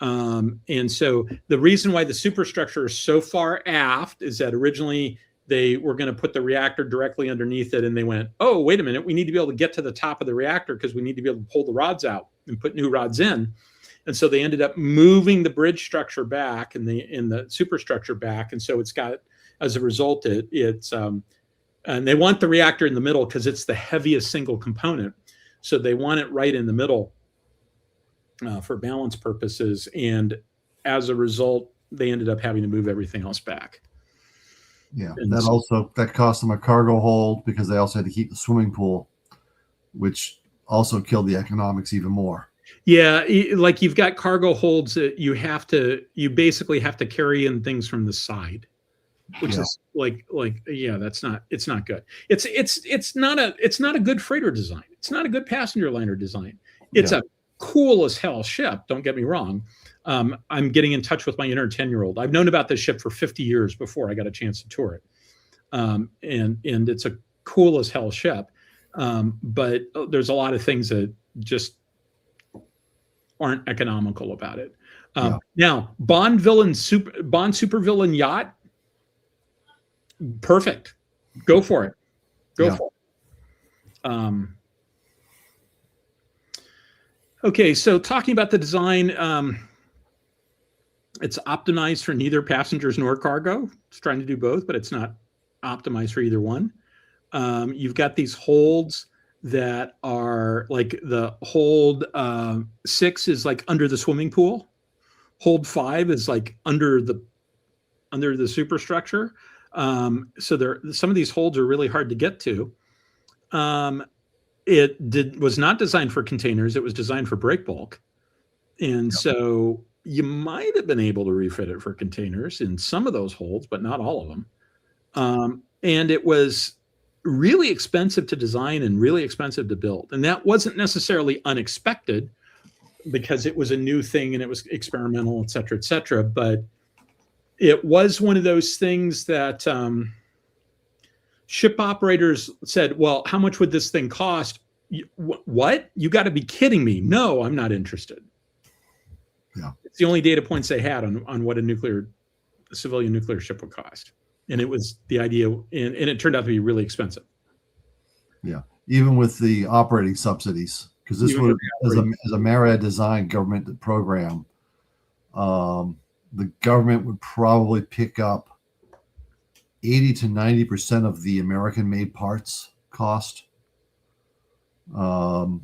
And so the reason why the superstructure is so far aft is that originally they were going to put the reactor directly underneath it, and they went, oh, wait a minute, we need to be able to get to the top of the reactor because we need to be able to pull the rods out and put new rods in. And so they ended up moving the bridge structure back and the superstructure back. And so it's got, as a result, it's and they want the reactor in the middle because it's the heaviest single component. So they want it right in the middle for balance purposes. And as a result, they ended up having to move everything else back. Yeah, and that cost them a cargo hold because they also had to keep the swimming pool, which also killed the economics even more. Yeah, like you've got cargo holds that you basically have to carry in things from the side, which is it's not good. It's not a good freighter design. It's not a good passenger liner design. It's a cool as hell ship. Don't get me wrong. I'm getting in touch with my inner 10-year-old. I've known about this ship for 50 years before I got a chance to tour it. And it's a cool as hell ship. But there's a lot of things that just aren't economical about it. Now, Bond supervillain yacht, perfect. Go for it. Go for it. Okay, so talking about the design, it's optimized for neither passengers nor cargo. It's trying to do both, but it's not optimized for either one. You've got these holds that are like the hold 6 is like under the swimming pool. Hold 5 is like under the superstructure. So some of these holds are really hard to get to. was not designed for containers. It was designed for break bulk. And so you might have been able to refit it for containers in some of those holds, but not all of them. And it was really expensive to design and really expensive to build. And that wasn't necessarily unexpected because it was a new thing and it was experimental, et cetera, et cetera. But it was one of those things that ship operators said, well, how much would this thing cost? What? You got to be kidding me. No, I'm not interested. Yeah. It's the only data points they had on what a civilian nuclear ship would cost. And it was the idea, and it turned out to be really expensive. Yeah, even with the operating subsidies, because this would, as a MARAD designed government program, the government would probably pick up 80 to 90% of the American-made parts cost, and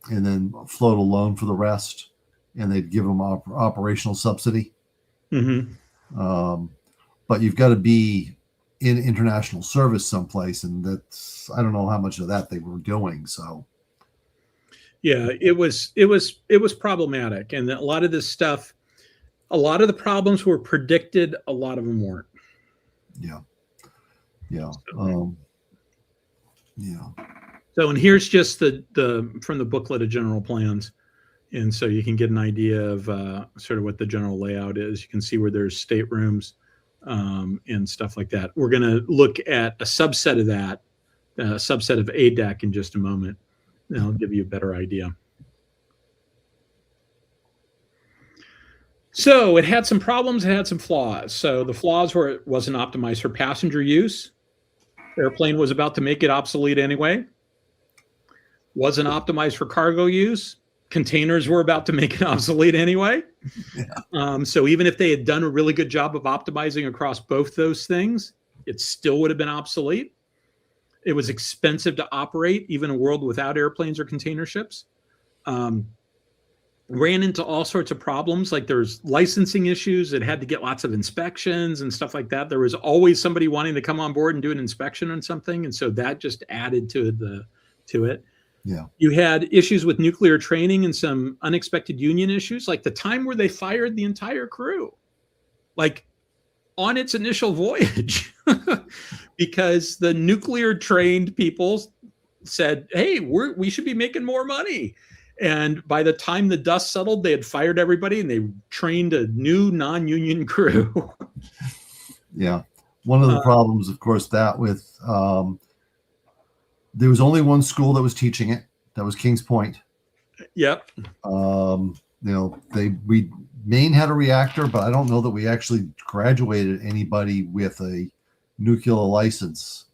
then float a loan for the rest, and they'd give them operational subsidy. Mm-hmm. But you've got to be in international service someplace, and that's, I don't know how much of that they were doing. So, yeah, it was problematic, and a lot of this stuff, a lot of the problems were predicted. A lot of them weren't. Yeah. Yeah. So, and here's just the from the booklet of general plans. And so you can get an idea of sort of what the general layout is. You can see where there's staterooms and stuff like that. We're going to look at a subset of that, a subset of ADEC in just a moment. And I'll give you a better idea. So it had some problems, it had some flaws. So the flaws were it wasn't optimized for passenger use. The airplane was about to make it obsolete anyway. Wasn't optimized for cargo use. Containers were about to make it obsolete anyway. Yeah. So even if they had done a really good job of optimizing across both those things, it still would have been obsolete. It was expensive to operate, even a world without airplanes or container ships. Ran into all sorts of problems, like there's licensing issues. It had to get lots of inspections and stuff like that. There was always somebody wanting to come on board and do an inspection on something. And so that just added to it. Yeah. You had issues with nuclear training and some unexpected union issues, like the time where they fired the entire crew, like on its initial voyage, because the nuclear trained people said, hey, we should be making more money. And by the time the dust settled, they had fired everybody and they trained a new non-union crew. Yeah. One of the problems, of course, that with there was only one school that was teaching it. That was Kings Point. Yep. Maine had a reactor, but I don't know that we actually graduated anybody with a nuclear license.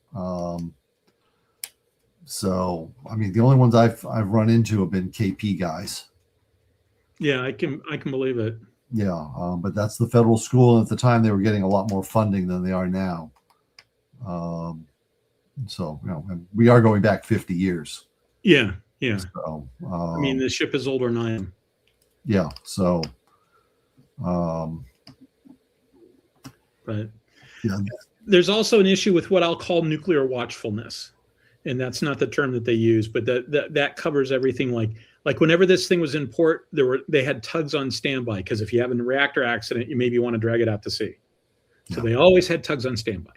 So, I mean, the only ones I've run into have been KP guys. Yeah, I can believe it. Yeah, but that's the federal school, and at the time they were getting a lot more funding than they are now. So, we are going back 50 years. Yeah. So, I mean, the ship is older than I am. Yeah. So, but yeah. There's also an issue with what I'll call nuclear watchfulness. And that's not the term that they use, but that covers everything. Like whenever this thing was in port, they had tugs on standby, because if you have a reactor accident, you maybe want to drag it out to sea. So they always had tugs on standby.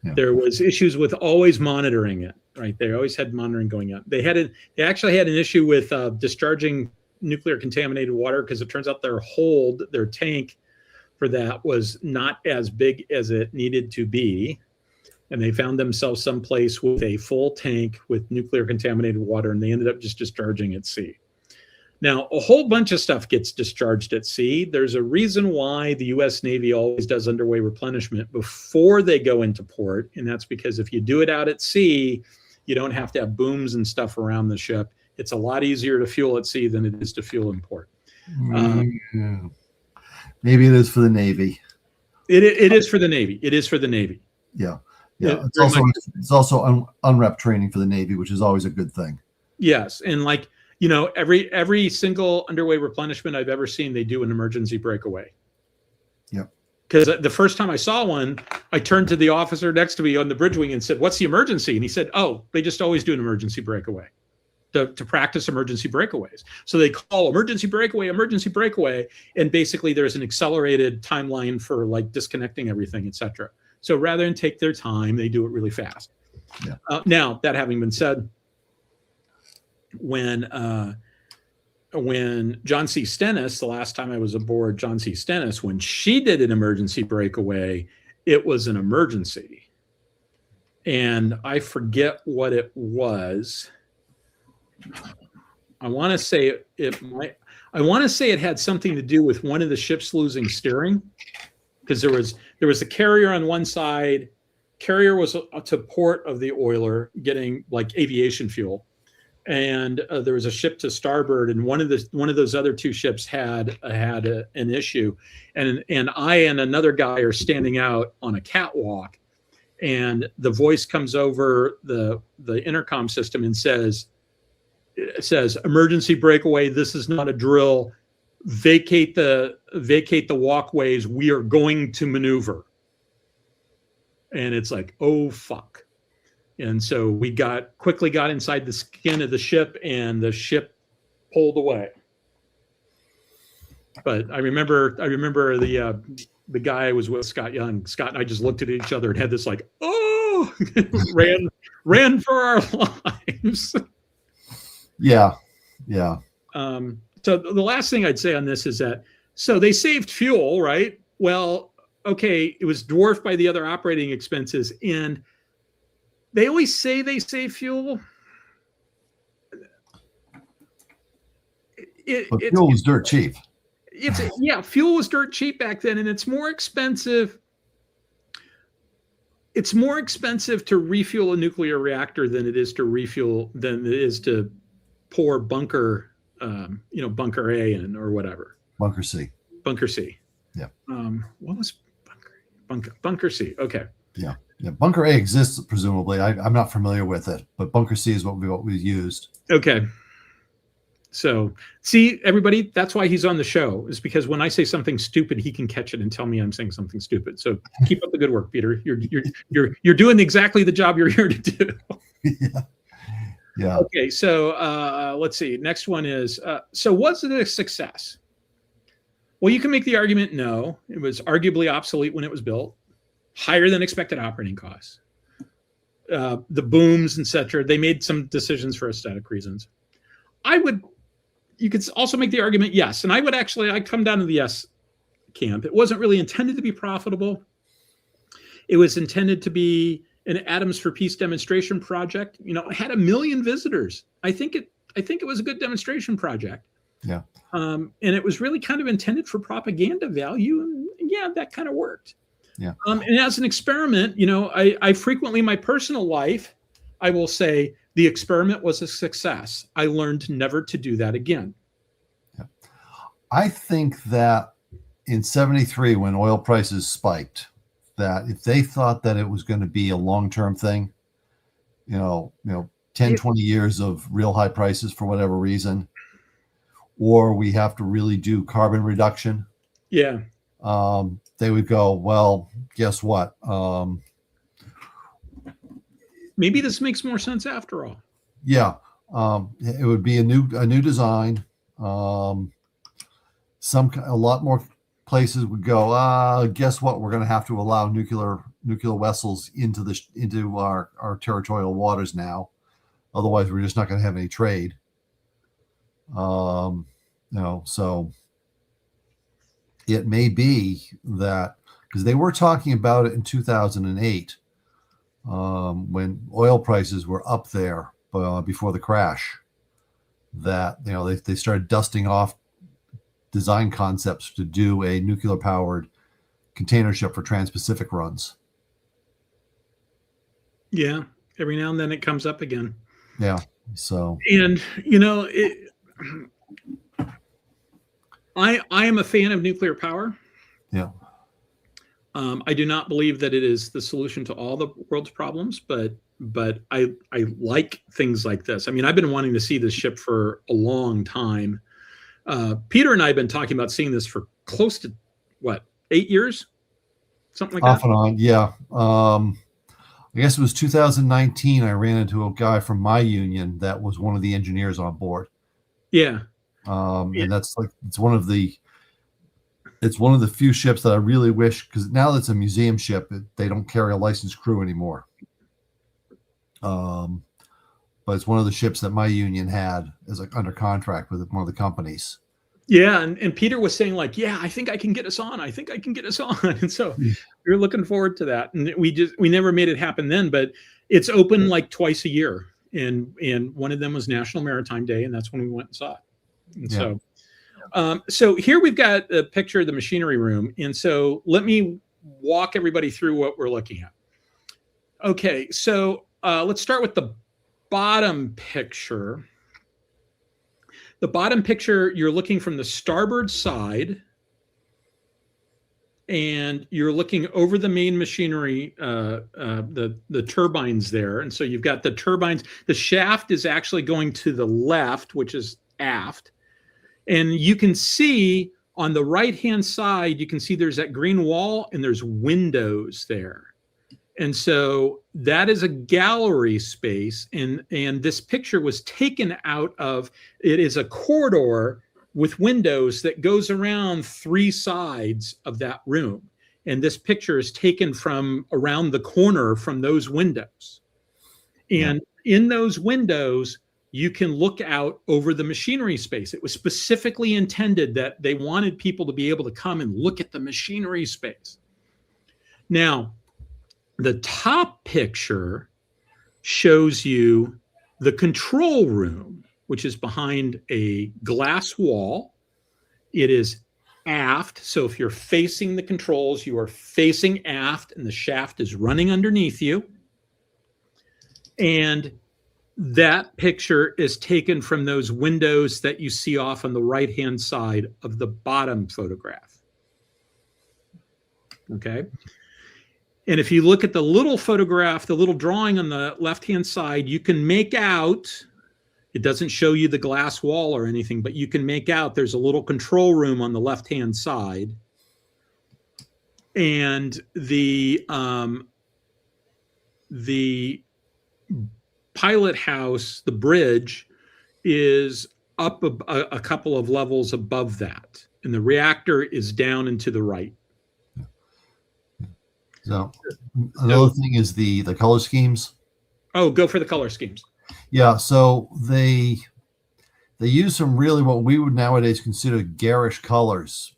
Yeah. There was issues with always monitoring it, right? They always had monitoring going on. They actually had an issue with discharging nuclear contaminated water, because it turns out their tank for that was not as big as it needed to be. And they found themselves someplace with a full tank with nuclear contaminated water, and they ended up just discharging at sea. Now, a whole bunch of stuff gets discharged at sea. There's a reason why the US Navy always does underway replenishment before they go into port, and that's because if you do it out at sea, you don't have to have booms and stuff around the ship. It's a lot easier to fuel at sea than it is to fuel in port. Maybe it is for the Navy. It is for the Navy. It is for the Navy. Yeah. Yeah, it's also unrep training for the Navy, which is always a good thing. Yes, and every single underway replenishment I've ever seen, they do an emergency breakaway. Yep. Because the first time I saw one, I turned to the officer next to me on the bridge wing and said, "What's the emergency?" And he said, "Oh, they just always do an emergency breakaway to practice emergency breakaways. So they call emergency breakaway, and basically there's an accelerated timeline for like disconnecting everything, etc. So rather than take their time, they do it really fast." Yeah. Now, that having been said, when John C. Stennis, the last time I was aboard John C. Stennis, when she did an emergency breakaway, it was an emergency. And I forget what it was. I want to say it had something to do with one of the ships losing steering, because there was a carrier on one side. Carrier was to port of the oiler getting like aviation fuel, and there was a ship to starboard, and one of those other two ships had an issue, and I and another guy are standing out on a catwalk, and the voice comes over the intercom system and says, "Emergency breakaway. This is not a drill. Vacate the walkways. We are going to maneuver." And it's like, oh fuck. And so we quickly got inside the skin of the ship, and the ship pulled away. But I remember the guy I was with, Scott Young. Scott and I just looked at each other and had this like, oh, ran for our lives. Yeah. So the last thing I'd say on this is that, so they saved fuel, right? Well, okay, it was dwarfed by the other operating expenses, and they always say they save fuel. Fuel was dirt cheap. Fuel was dirt cheap back then, and it's more expensive. It's more expensive to refuel a nuclear reactor than it is to pour bunker A in, or whatever. Bunker C. Yeah. What was bunker C? Okay. Yeah. Bunker A exists presumably. I'm not familiar with it, but bunker C is what we used. Okay. So see, everybody, that's why he's on the show, is because when I say something stupid, he can catch it and tell me I'm saying something stupid. So keep up the good work, Peter. You're doing exactly the job you're here to do. Yeah. Okay. So let's see. Next one is, so was it a success? Well, you can make the argument, no, it was arguably obsolete when it was built, higher than expected operating costs. The booms, etc. They made some decisions for aesthetic reasons. You could also make the argument, yes. And I'd come down to the yes camp. It wasn't really intended to be profitable. It was intended to be an Atoms for Peace demonstration project. It had 1 million visitors. I think it was a good demonstration project. Yeah. And it was really kind of intended for propaganda value. And yeah, that kind of worked. Yeah. And as an experiment, I frequently in my personal life, I will say the experiment was a success. I learned never to do that again. Yeah. I think that in 73, when oil prices spiked, that if they thought that it was going to be a long-term thing, 10, 20 years of real high prices for whatever reason, or we have to really do carbon reduction. Yeah. They would go, well, guess what? Maybe this makes more sense after all. Yeah. It would be a new design. A lot more places would go, guess what? We're going to have to allow nuclear vessels into our territorial waters now. Otherwise, we're just not going to have any trade. So it may be that, because they were talking about it in 2008, when oil prices were up there before the crash, that they started dusting off design concepts to do a nuclear powered container ship for trans-Pacific runs. Yeah, every now and then it comes up again. Yeah. So, and I am a fan of nuclear power. Yeah. I do not believe that it is the solution to all the world's problems, but I like things like this. I mean, I've been wanting to see this ship for a long time. Peter and I have been talking about seeing this for close to 8 years. something like Off that? and on, yeah. I guess it was 2019. I ran into a guy from my union that was one of the engineers on board. Yeah. And that's like it's one of the few ships that I really wish, because now that it's a museum ship, they don't carry a licensed crew anymore. But it's one of the ships that my union had as like under contract with one of the companies. Yeah, and Peter was saying like, yeah, I think I can get us on. I think I can get us on. And so we were looking forward to that. And we never made it happen then, but it's open like twice a year. And one of them was National Maritime Day, and that's when we went and saw it. And so here we've got a picture of the machinery room. And so let me walk everybody through what we're looking at. Okay, so let's start with the bottom picture. The bottom picture, you're looking from the starboard side, and you're looking over the main machinery, the turbines there. And so you've got the turbines. The shaft is actually going to the left, which is aft. And you can see on the right-hand side, you can see there's that green wall and there's windows there. And so that is a gallery space. And this picture was taken out of, it is a corridor with windows that goes around three sides of that room. And this picture is taken from around the corner from those windows. And in those windows, you can look out over the machinery space. It was specifically intended that they wanted people to be able to come and look at the machinery space. Now, the top picture shows you the control room, which is behind a glass wall. It is aft. So if you're facing the controls, you are facing aft and the shaft is running underneath you. And that picture is taken from those windows that you see off on the right-hand side of the bottom photograph. Okay. And if you look at the little photograph, the little drawing on the left-hand side, you can make out, it doesn't show you the glass wall or anything, but you can make out there's a little control room on the left-hand side. And the pilot house, the bridge, is up a couple of levels above that. And the reactor is down and to the right. So another thing is the color schemes. Oh, go for the color schemes. Yeah, so they use some really what we would nowadays consider garish colors,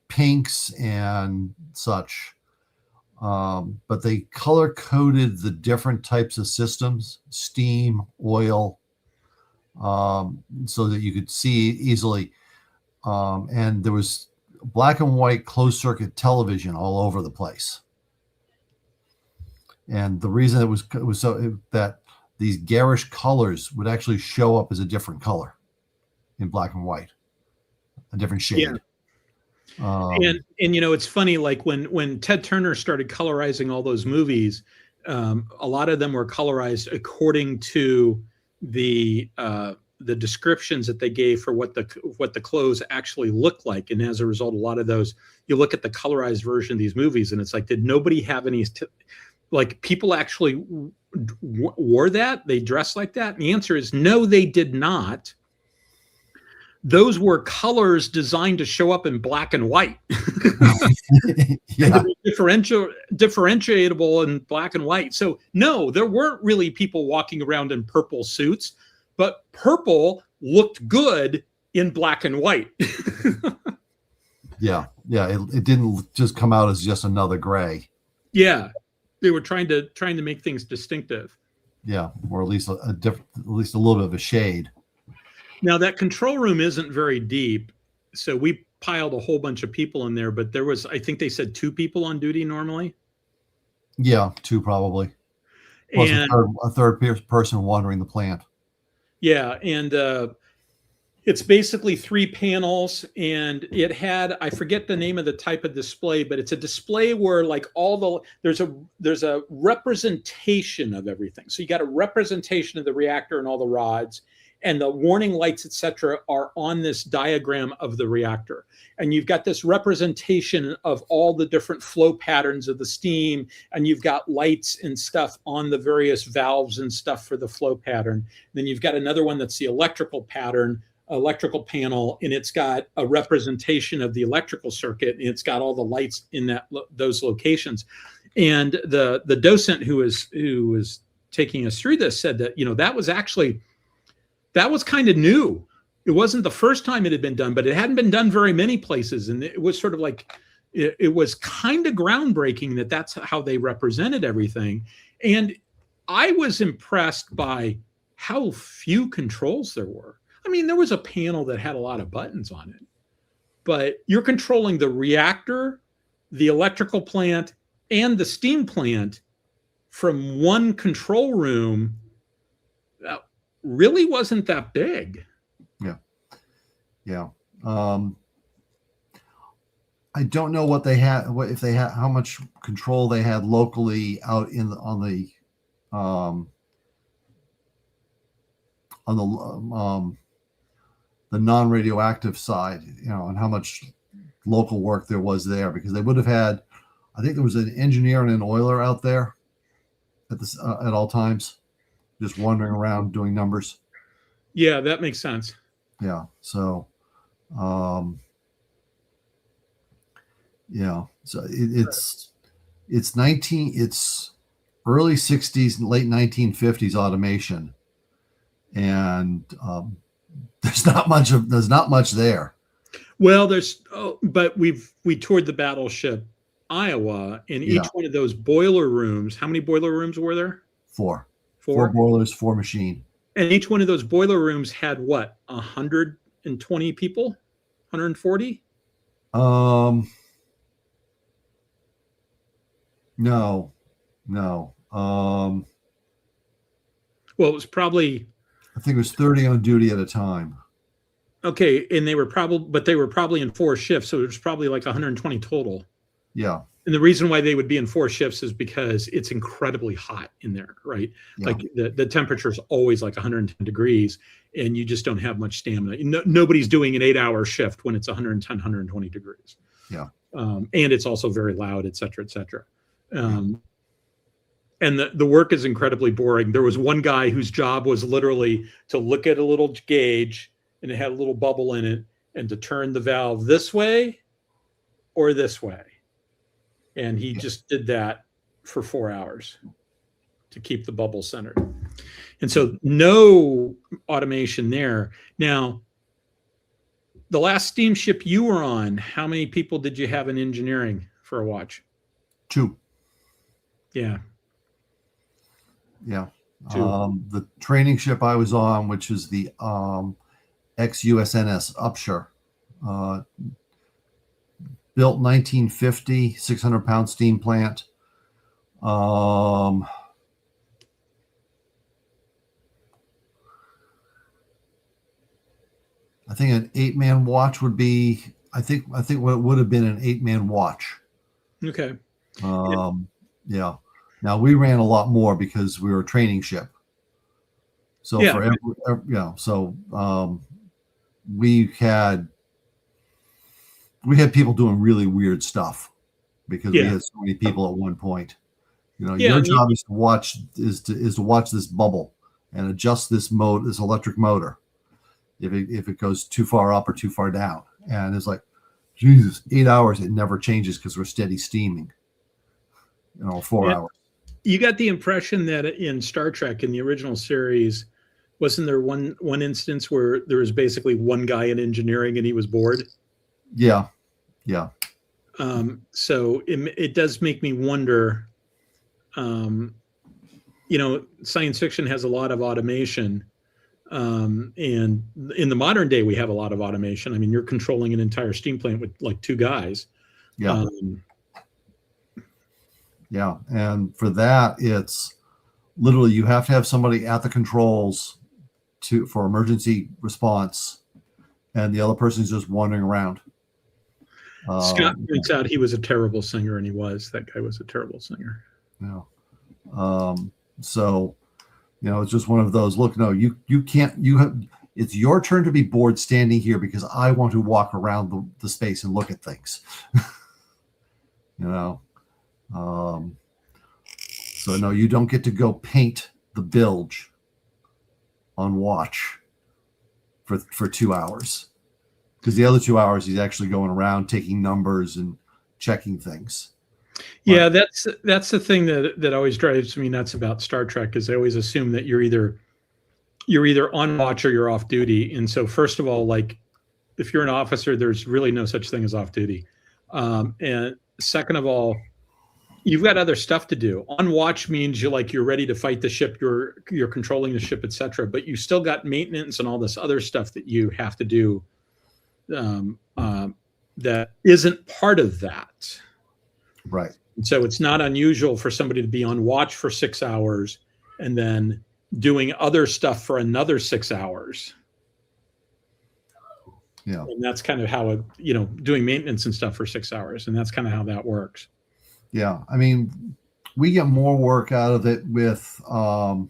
pinks and such. But they color coded the different types of systems, steam, oil, so that you could see easily. And there was black and white closed circuit television all over the place. And the reason it was so that these garish colors would actually show up as a different color in black and white, a different shade. Yeah. And it's funny, like when Ted Turner started colorizing all those movies, a lot of them were colorized according to the descriptions that they gave for what the clothes actually look like. And as a result, a lot of those, you look at the colorized version of these movies and it's like, did nobody have any, like people actually wore that? They dressed like that? And the answer is no, they did not. Those were colors designed to show up in black and white. Yeah. Differentiable in black and white. So no, there weren't really people walking around in purple suits, but purple looked good in black and white. Yeah. It didn't just come out as just another gray. Yeah, they were trying to make things distinctive. Yeah, or at least at least a little bit of a shade. Now that control room isn't very deep, so we piled a whole bunch of people in there. But there was, I think they said 2 people on duty normally. Yeah, 2 probably. Plus And a third person wandering the plant. yeah, and it's basically 3 panels, and it had, I forget the name of the type of display, but it's a display where like there's a representation of everything. So you got a representation of the reactor and all the rods, and the warning lights, etc., are on this diagram of the reactor. And you've got this representation of all the different flow patterns of the steam, and you've got lights and stuff on the various valves and stuff for the flow pattern. Then you've got another one that's the electrical pattern, electrical panel, and it's got a representation of the electrical circuit, and it's got all the lights in those locations. And the docent who was taking us through this said that, that was kind of new. It wasn't the first time it had been done, but it hadn't been done very many places. And it was sort of like, it was kind of groundbreaking that that's how they represented everything. And I was impressed by how few controls there were. I mean, there was a panel that had a lot of buttons on it, but you're controlling the reactor, the electrical plant, and the steam plant from one control room. That really wasn't that big. Yeah. I don't know what they had, if they had, how much control they had locally out on the non-radioactive side, and how much local work there was there, because they would have had, I think there was an engineer and an oiler out there at all times, just wandering around doing numbers. Yeah, that makes sense. Yeah. So, so it's early 60s and late 1950s automation, and there's not much there. Well, but we toured the battleship Iowa, and each one of those boiler rooms, how many boiler rooms were there? Four boilers, 4 machine. And each one of those boiler rooms had what, 120 people, 140? No. Well, it was probably, I think it was 30 on duty at a time. Okay, and they were probably in 4 shifts, so it was probably like 120 total. Yeah. And the reason why they would be in 4 shifts is because it's incredibly hot in there, right? Yeah. Like the temperature is always like 110 degrees, and you just don't have much stamina. Nobody's doing an 8-hour shift when it's 110, 120 degrees. Yeah. And it's also very loud, et cetera, et cetera. And the work is incredibly boring. There was one guy whose job was literally to look at a little gauge, and it had a little bubble in it, and to turn the valve this way or this way. And he just did that for 4 hours to keep the bubble centered. And so no automation there. Now, the last steamship you were on, how many people did you have in engineering for a watch? 2. Yeah. Yeah. 2. The training ship I was on, which is the ex-USNS Upshur, built 1950, 600-pound steam plant. I think an 8-man watch would be, I think what it would have been an 8-man watch. Okay. Yeah. Now we ran a lot more because we were a training ship. So we had people doing really weird stuff because we had so many people at one point. Your job is to watch this bubble and adjust this electric motor if it goes too far up or too far down. And it's like, Jesus, 8 hours, it never changes because we're steady steaming. 4 hours. You got the impression that in Star Trek, in the original series, wasn't there one instance where there was basically one guy in engineering and he was bored? Yeah. So it does make me wonder, science fiction has a lot of automation. And in the modern day, we have a lot of automation. I mean, you're controlling an entire steam plant with like 2 guys. Yeah. And for that, it's literally you have to have somebody at the controls for emergency response, and the other person's just wandering around. Scott points out he was a terrible singer, and that guy was a terrible singer. Yeah. So You know, it's just one of those. Look, no, you can't. You have. It's your turn to be bored standing here because I want to walk around the space and look at things. You know, so no, you don't get to go paint the bilge on watch for 2 hours, because the other 2 hours he's actually going around taking numbers and checking things. Yeah, that's the thing that always drives me nuts about Star Trek, is I always assume that you're either on watch or you're off duty. And so first of all, like if you're an officer, there's really no such thing as off duty. And second of all, you've got other stuff to do. On watch means you're ready to fight the ship, you're controlling the ship, etc. But you still got maintenance and all this other stuff that you have to do that isn't part of that. Right. And so it's not unusual for somebody to be on watch for 6 hours and then doing other stuff for another 6 hours. Yeah. And that's kind of how doing maintenance and stuff for 6 hours. And that's kind of how that works. Yeah. I mean, we get more work out of it with, we'll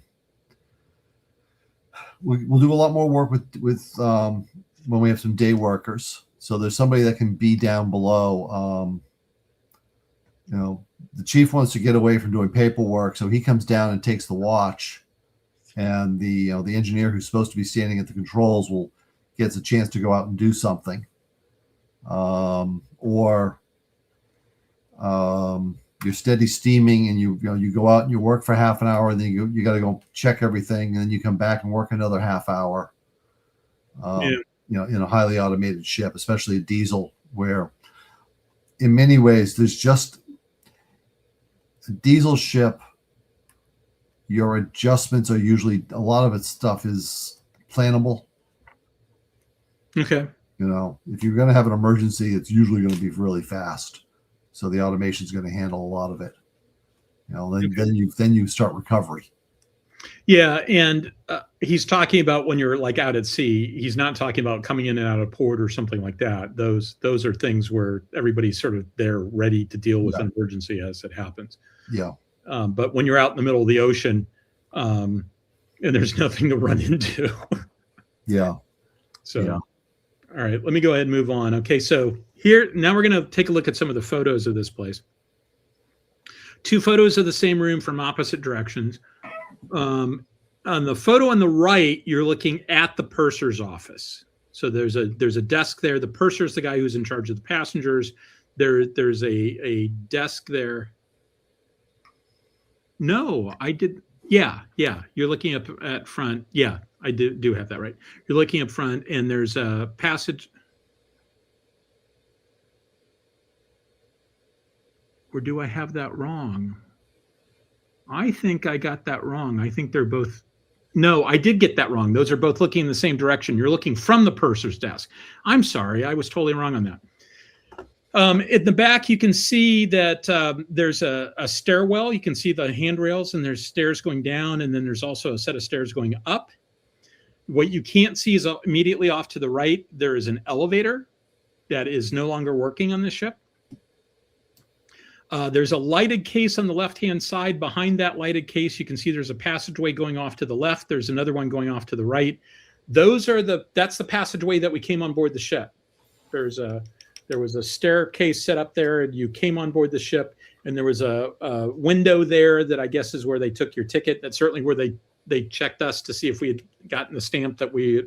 do a lot more work with when we have some day workers. So there's somebody that can be down below. The chief wants to get away from doing paperwork, so he comes down and takes the watch, and the engineer who's supposed to be standing at the controls gets a chance to go out and do something, or you're steady steaming and you go out and you work for half an hour, and then you got to go check everything, and then you come back and work another half hour. In a highly automated ship, especially a diesel, where in many ways there's just a diesel ship. Your adjustments are usually, a lot of its stuff is plannable. Okay. If you're going to have an emergency, it's usually going to be really fast. So the automation is going to handle a lot of it. Then you start recovery. Yeah, and he's talking about when you're like out at sea. He's not talking about coming in and out of port or something like that. Those are things where everybody's sort of there ready to deal with an emergency as it happens. Yeah. But when you're out in the middle of the ocean, and there's nothing to run into. Yeah. So, yeah. All right, let me go ahead and move on. Okay, so now we're going to take a look at some of the photos of this place. 2 photos of the same room from opposite directions. On the photo on the right, you're looking at the purser's office. So there's a desk there. The purser's the guy who's in charge of the passengers. There's a desk there. No, I did. Yeah. You're looking up at front. Yeah, I do have that right. You're looking up front, and there's a passage. Or do I have that wrong? I think I got that wrong. I think they're both. No, I did get that wrong. Those are both looking in the same direction. You're looking from the purser's desk. I'm sorry. I was totally wrong on that. In the back, you can see that there's a stairwell. You can see the handrails, and there's stairs going down, and then there's also a set of stairs going up. What you can't see is immediately off to the right, there is an elevator that is no longer working on this ship. There's a lighted case on the left-hand side. Behind that lighted case, you can see there's a passageway going off to the left. There's another one going off to the right. That's the passageway that we came on board the ship. There was a staircase set up there, and you came on board the ship, and there was a window there that I guess is where they took your ticket. That's certainly where they checked us to see if we had gotten the stamp that we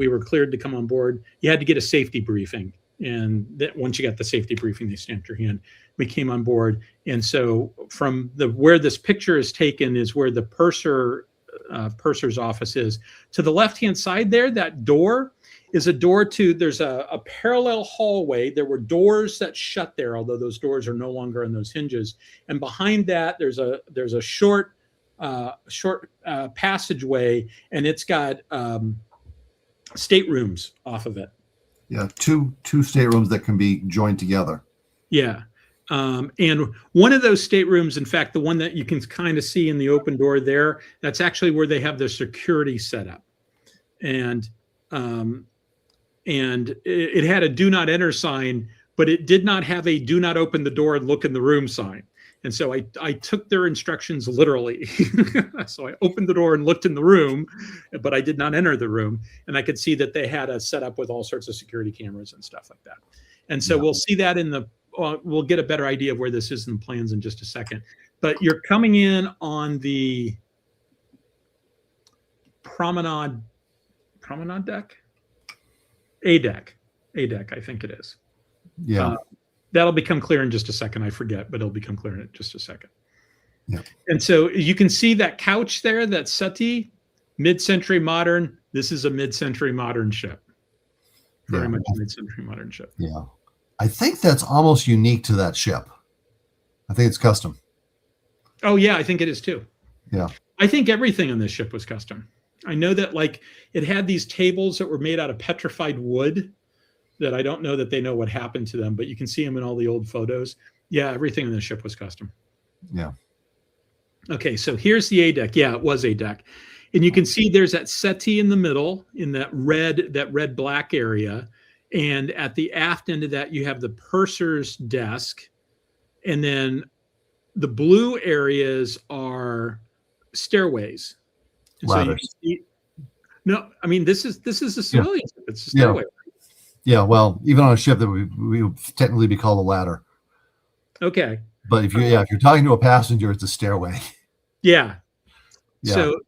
were cleared to come on board. You had to get a safety briefing. And that once you got the safety briefing, they stamped your hand. We came on board, and so from where this picture is taken is where the purser's office is. To the left-hand side there, that door is a door to. There's a parallel hallway. There were doors that shut there, although those doors are no longer on those hinges. And behind that, there's a short passageway, and it's got staterooms off of it. Yeah, two staterooms that can be joined together. Yeah. And one of those staterooms, in fact, the one that you can kind of see in the open door there, that's actually where they have their security set up. And it had a do not enter sign, but it did not have a do not open the door and look in the room sign. And so I took their instructions literally. So I opened the door and looked in the room, but I did not enter the room. And I could see that they had a setup with all sorts of security cameras and stuff like that. And so we'll see that we'll get a better idea of where this is in the plans in just a second. But you're coming in on the promenade deck? A deck, I think it is. Yeah. That'll become clear in just a second. I forget, but it'll become clear in just a second. Yeah. And so you can see that couch there, that settee, mid-century modern. This is a mid-century modern ship. Very much a mid-century modern ship. Yeah. I think that's almost unique to that ship. I think it's custom. Oh, yeah, I think it is too. Yeah. I think everything on this ship was custom. I know that like it had these tables that were made out of petrified wood that I don't know that they know what happened to them, but you can see them in all the old photos. Yeah, everything on the ship was custom. Yeah. Okay, so here's the A deck. Yeah, it was A deck. And you can see there's that settee in the middle in that red black area. And at the aft end of that, you have the purser's desk. And then the blue areas are stairways. And so you can see, no, I mean, this is a civilian ship. It's a stairway. Yeah, well, even on a ship that we would technically be called a ladder. Okay. But if you're talking to a passenger, it's a stairway. Yeah. So,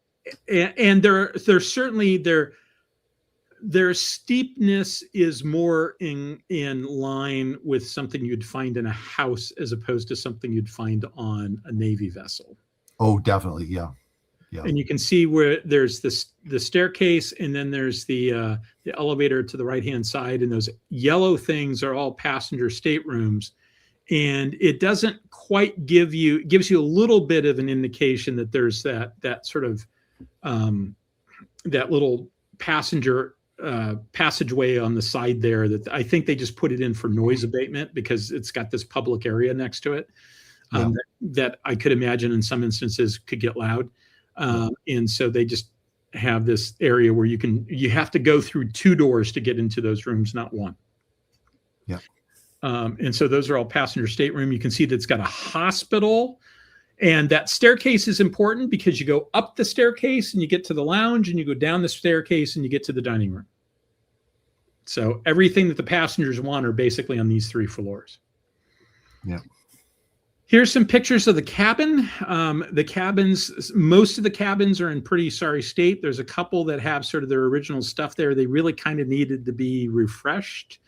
and there's certainly their steepness is more in line with something you'd find in a house as opposed to something you'd find on a Navy vessel. Oh, definitely. Yeah. Yeah. And you can see where there's the staircase, and then there's the elevator to the right-hand side, and those yellow things are all passenger staterooms. And it doesn't quite gives you a little bit of an indication that there's that sort of that little passenger passageway on the side there that I think they just put it in for noise abatement because it's got this public area next to it that I could imagine in some instances could get loud. And so they just have this area where you have to go through two doors to get into those rooms, not one. Yeah. And so those are all passenger stateroom. You can see that it's got a hospital, and that staircase is important because you go up the staircase and you get to the lounge, and you go down the staircase and you get to the dining room. So everything that the passengers want are basically on these three floors. Yeah. Here's some pictures of the cabin. The cabins, most of the cabins are in pretty sorry state. There's a couple that have sort of their original stuff there. They really kind of needed to be refreshed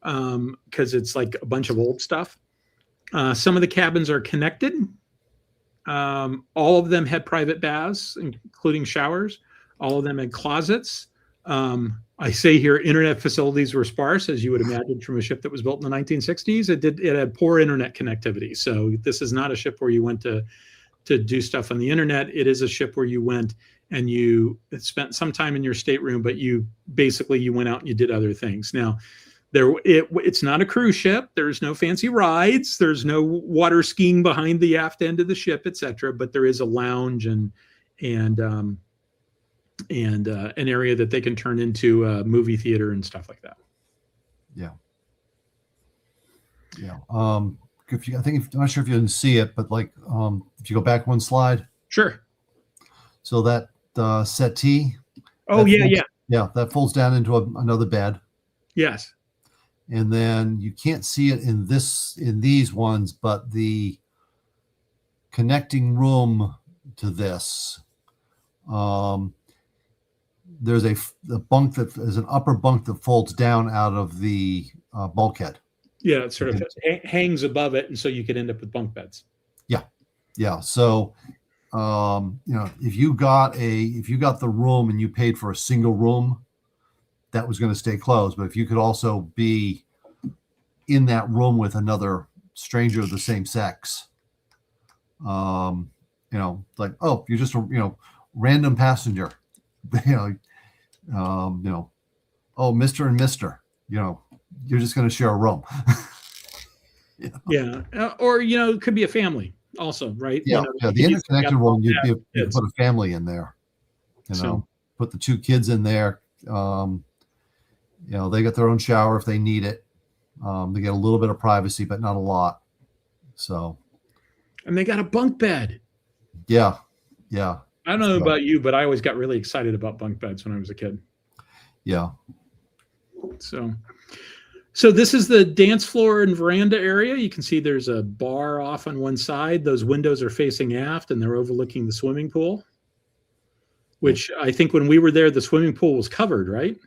because it's like a bunch of old stuff. Some of the cabins are connected. All of them had private baths, including showers. All of them had closets. I say here, internet facilities were sparse, as you would imagine from a ship that was built in the 1960s. It had poor internet connectivity. So this is not a ship where you went to do stuff on the internet. It is a ship where you went and you spent some time in your stateroom, but you went out and you did other things. Now, it's not a cruise ship. There's no fancy rides. There's no water skiing behind the aft end of the ship, etc. But there is a lounge and an area that they can turn into a movie theater and stuff like that. Yeah. Yeah. I'm not sure if you didn't see it, but like, if you go back one slide. Sure. So that settee. Oh, yeah. Yeah. That folds down into another bed. Yes. And then you can't see it in these ones, but the connecting room to this, there's a bunk that is an upper bunk that folds down out of the bulkhead. Yeah, it sort of hangs above it, and so you could end up with bunk beds. Yeah. So, if you got the room and you paid for a single room, that was going to stay closed. But if you could also be in that room with another stranger of the same sex, like, oh, you're just a random passenger, oh, Mr. and Mr. You're just going to share a room. Yeah. Or, it could be a family also, right? Yeah. The interconnected one, you put a family in there, put the two kids in there. They get their own shower if they need it. They get a little bit of privacy, but not a lot. So. And they got a bunk bed. Yeah. Yeah. I don't know about you, but I always got really excited about bunk beds when I was a kid. Yeah. So this is the dance floor and veranda area. You can see there's a bar off on one side. Those windows are facing aft and they're overlooking the swimming pool, which I think when we were there, the swimming pool was covered, right?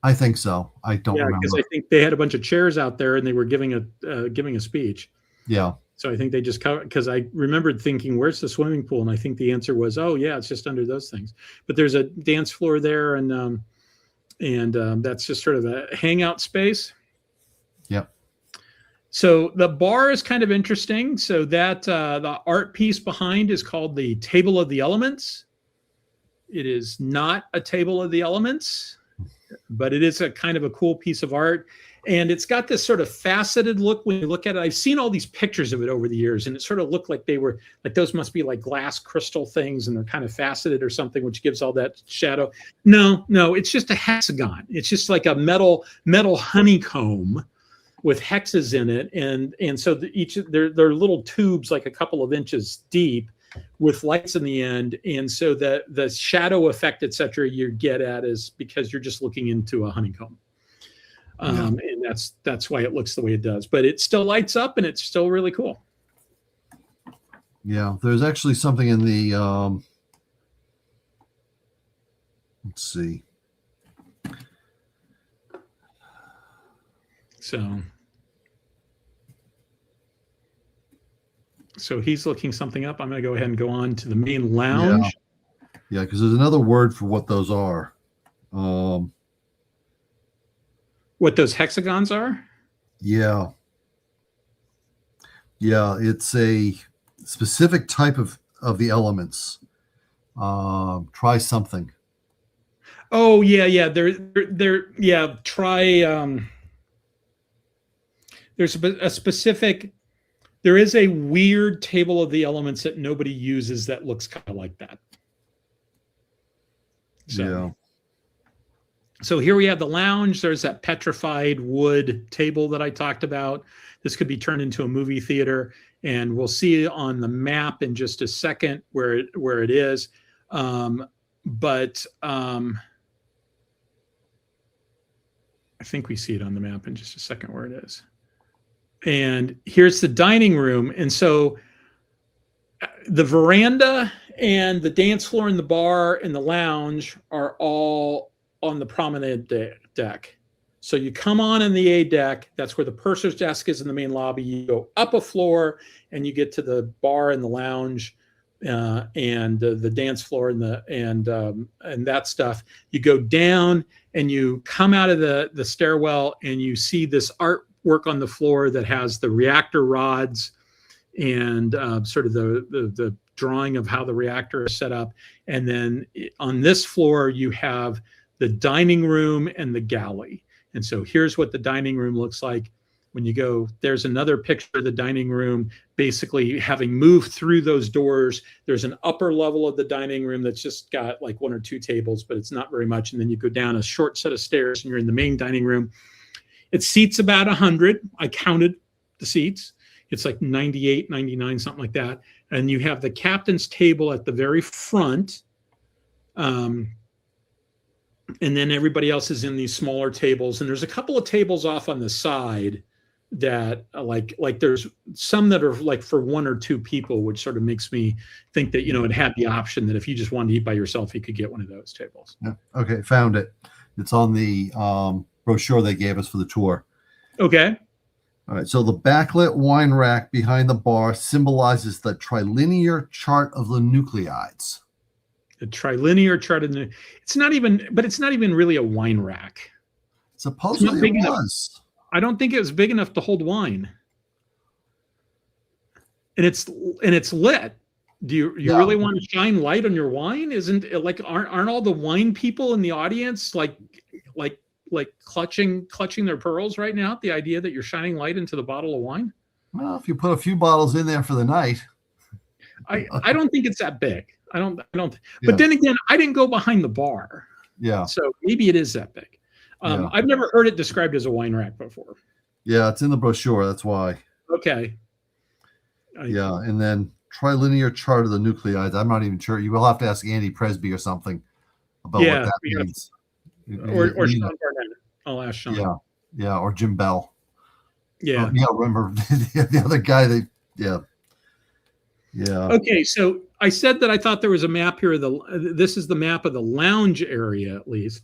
I think so. I don't remember. Because I think they had a bunch of chairs out there and they were giving a speech. Yeah. So I think they just covered, because I remembered thinking, where's the swimming pool? And I think the answer was, oh yeah, it's just under those things. But there's a dance floor there, and that's just sort of a hangout space. Yep. So the bar is kind of interesting. So that the art piece behind is called the Table of the Elements. It is not a table of the elements, but it is a kind of a cool piece of art. And it's got this sort of faceted look when you look at it. I've seen all these pictures of it over the years, and it sort of looked like they were like, those must be like glass crystal things, and they're kind of faceted or something, which gives all that shadow. No, it's just a hexagon. It's just like a metal honeycomb with hexes in it. And so they're little tubes, like a couple of inches deep, with lights in the end. And so the shadow effect, et cetera, you get at is because you're just looking into a honeycomb. And that's why it looks the way it does, but it still lights up and it's still really cool. Yeah, there's actually something in the let's see. So he's looking something up. I'm going to go ahead and go on to the main lounge. Yeah, because there's another word for what those are. What those hexagons are? Yeah. Yeah, it's a specific type of the elements. Try something. Oh, yeah. Try. There's a specific. There is a weird table of the elements that nobody uses that looks kind of like that. So here we have the lounge. There's that petrified wood table that I talked about. This could be turned into a movie theater, and we'll see on the map in just a second where it is. I think we see it on the map in just a second where it is. And here's the dining room. And so the veranda and the dance floor and the bar and the lounge are all on the promenade deck. So you come on in the A deck. That's where the purser's desk is in the main lobby. You go up a floor and you get to the bar and the lounge and the dance floor and that stuff. You go down and you come out of the stairwell and you see this artwork on the floor that has the reactor rods and sort of the drawing of how the reactor is set up. And then on this floor, you have the dining room and the galley. And so here's what the dining room looks like. When you go, there's another picture of the dining room, basically having moved through those doors. There's an upper level of the dining room that's just got like one or two tables, but it's not very much. And then you go down a short set of stairs and you're in the main dining room. It seats about 100. I counted the seats. It's like 98, 99, something like that. And you have the captain's table at the very front. And then everybody else is in these smaller tables. And there's a couple of tables off on the side that like there's some that are like for one or two people, which sort of makes me think that, it had the option that if you just wanted to eat by yourself, you could get one of those tables. Yeah. Okay. Found it. It's on the brochure they gave us for the tour. Okay. All right. So the backlit wine rack behind the bar symbolizes the trilinear chart of the nuclides. The trilinear chart of the, it's not even really a wine rack. Supposedly it was. I don't think it was big enough to hold wine. And it's lit. Do you really want to shine light on your wine? Isn't it like aren't all the wine people in the audience like clutching their pearls right now at the idea that you're shining light into the bottle of wine? Well, if you put a few bottles in there for the night. I don't think it's that big. I don't. But then again, I didn't go behind the bar. Yeah. So maybe it is that big. I've never heard it described as a wine rack before. Yeah, it's in the brochure. That's why. Okay. Yeah, and then trilinear chart of the nuclides. I'm not even sure. You will have to ask Andy Presby or something about what that means. Or Sean Barnett. I'll ask Sean. Yeah, or Jim Bell. Yeah. Remember the other guy. Yeah. Okay, so I said that I thought there was a map here. This is the map of the lounge area, at least.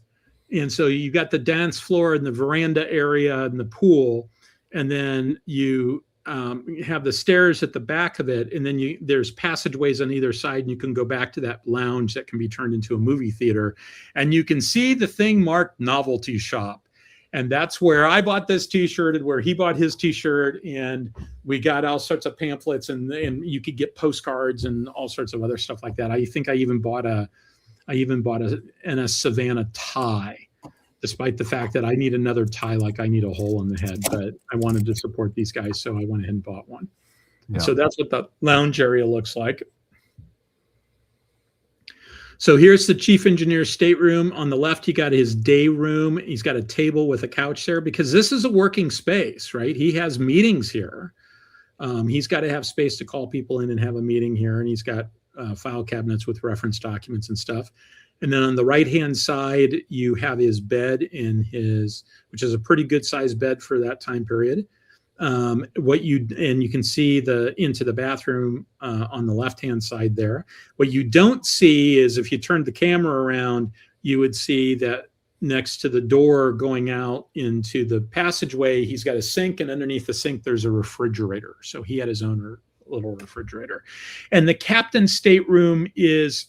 And so you got the dance floor and the veranda area and the pool, and then you have the stairs at the back of it, and then there's passageways on either side, and you can go back to that lounge that can be turned into a movie theater, and you can see the thing marked novelty shop. And that's where I bought this T-shirt and where he bought his T-shirt, and we got all sorts of pamphlets, and you could get postcards and all sorts of other stuff like that. I think I even bought a Savannah tie, despite the fact that I need another tie, like I need a hole in the head. But I wanted to support these guys, so I went ahead and bought one. Yeah. So that's what the lounge area looks like. So here's the chief engineer's stateroom. On the left, he got his day room. He's got a table with a couch there because this is a working space, right? He has meetings here. He's got to have space to call people in and have a meeting here. And he's got file cabinets with reference documents and stuff. And then on the right-hand side, you have his bed which is a pretty good sized bed for that time period. And you can see into the bathroom on the left-hand side there. What you don't see is if you turned the camera around, you would see that next to the door going out into the passageway, he's got a sink, and underneath the sink, there's a refrigerator. So he had his own little refrigerator. And the captain's stateroom is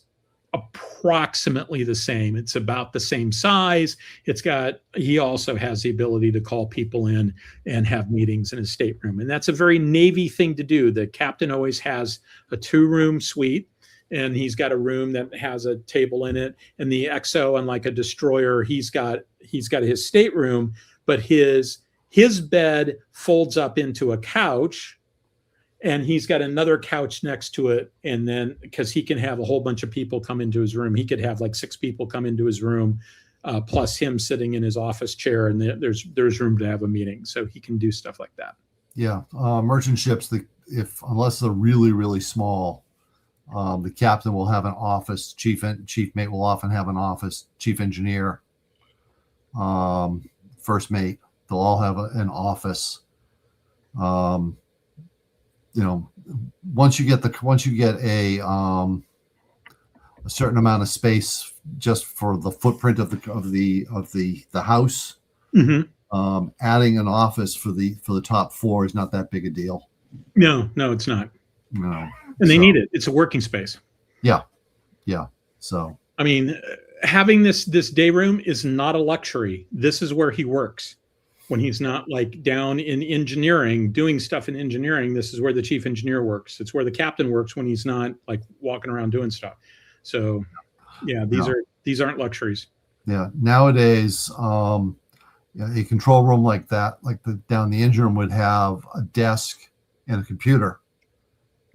approximately the same. It's about the same size. He also has the ability to call people in and have meetings in his stateroom. And that's a very Navy thing to do. The captain always has a 2-room suite, and he's got a room that has a table in it. And the XO, unlike a destroyer, he's got his stateroom, but his bed folds up into a couch, and he's got another couch next to it. And then, because he can have a whole bunch of people come into his room, he could have like 6 people come into his room, plus him sitting in his office chair, and there's room to have a meeting. So he can do stuff like that. Yeah, merchant ships, unless they're really, really small, the captain will have an office. Chief mate will often have an office. Chief engineer, first mate, they'll all have an office. Once you get a certain amount of space just for the footprint of the house, mm-hmm. Adding an office for the top floor is not that big a deal. No, it's not. No, and they need it. It's a working space. Yeah. So I mean, having this day room is not a luxury. This is where he works. When he's not like down in engineering, doing stuff in engineering, this is where the chief engineer works. It's where the captain works when he's not like walking around doing stuff. So yeah, these aren't luxuries. Yeah. Nowadays, a control room like that, like down the engine room, would have a desk and a computer.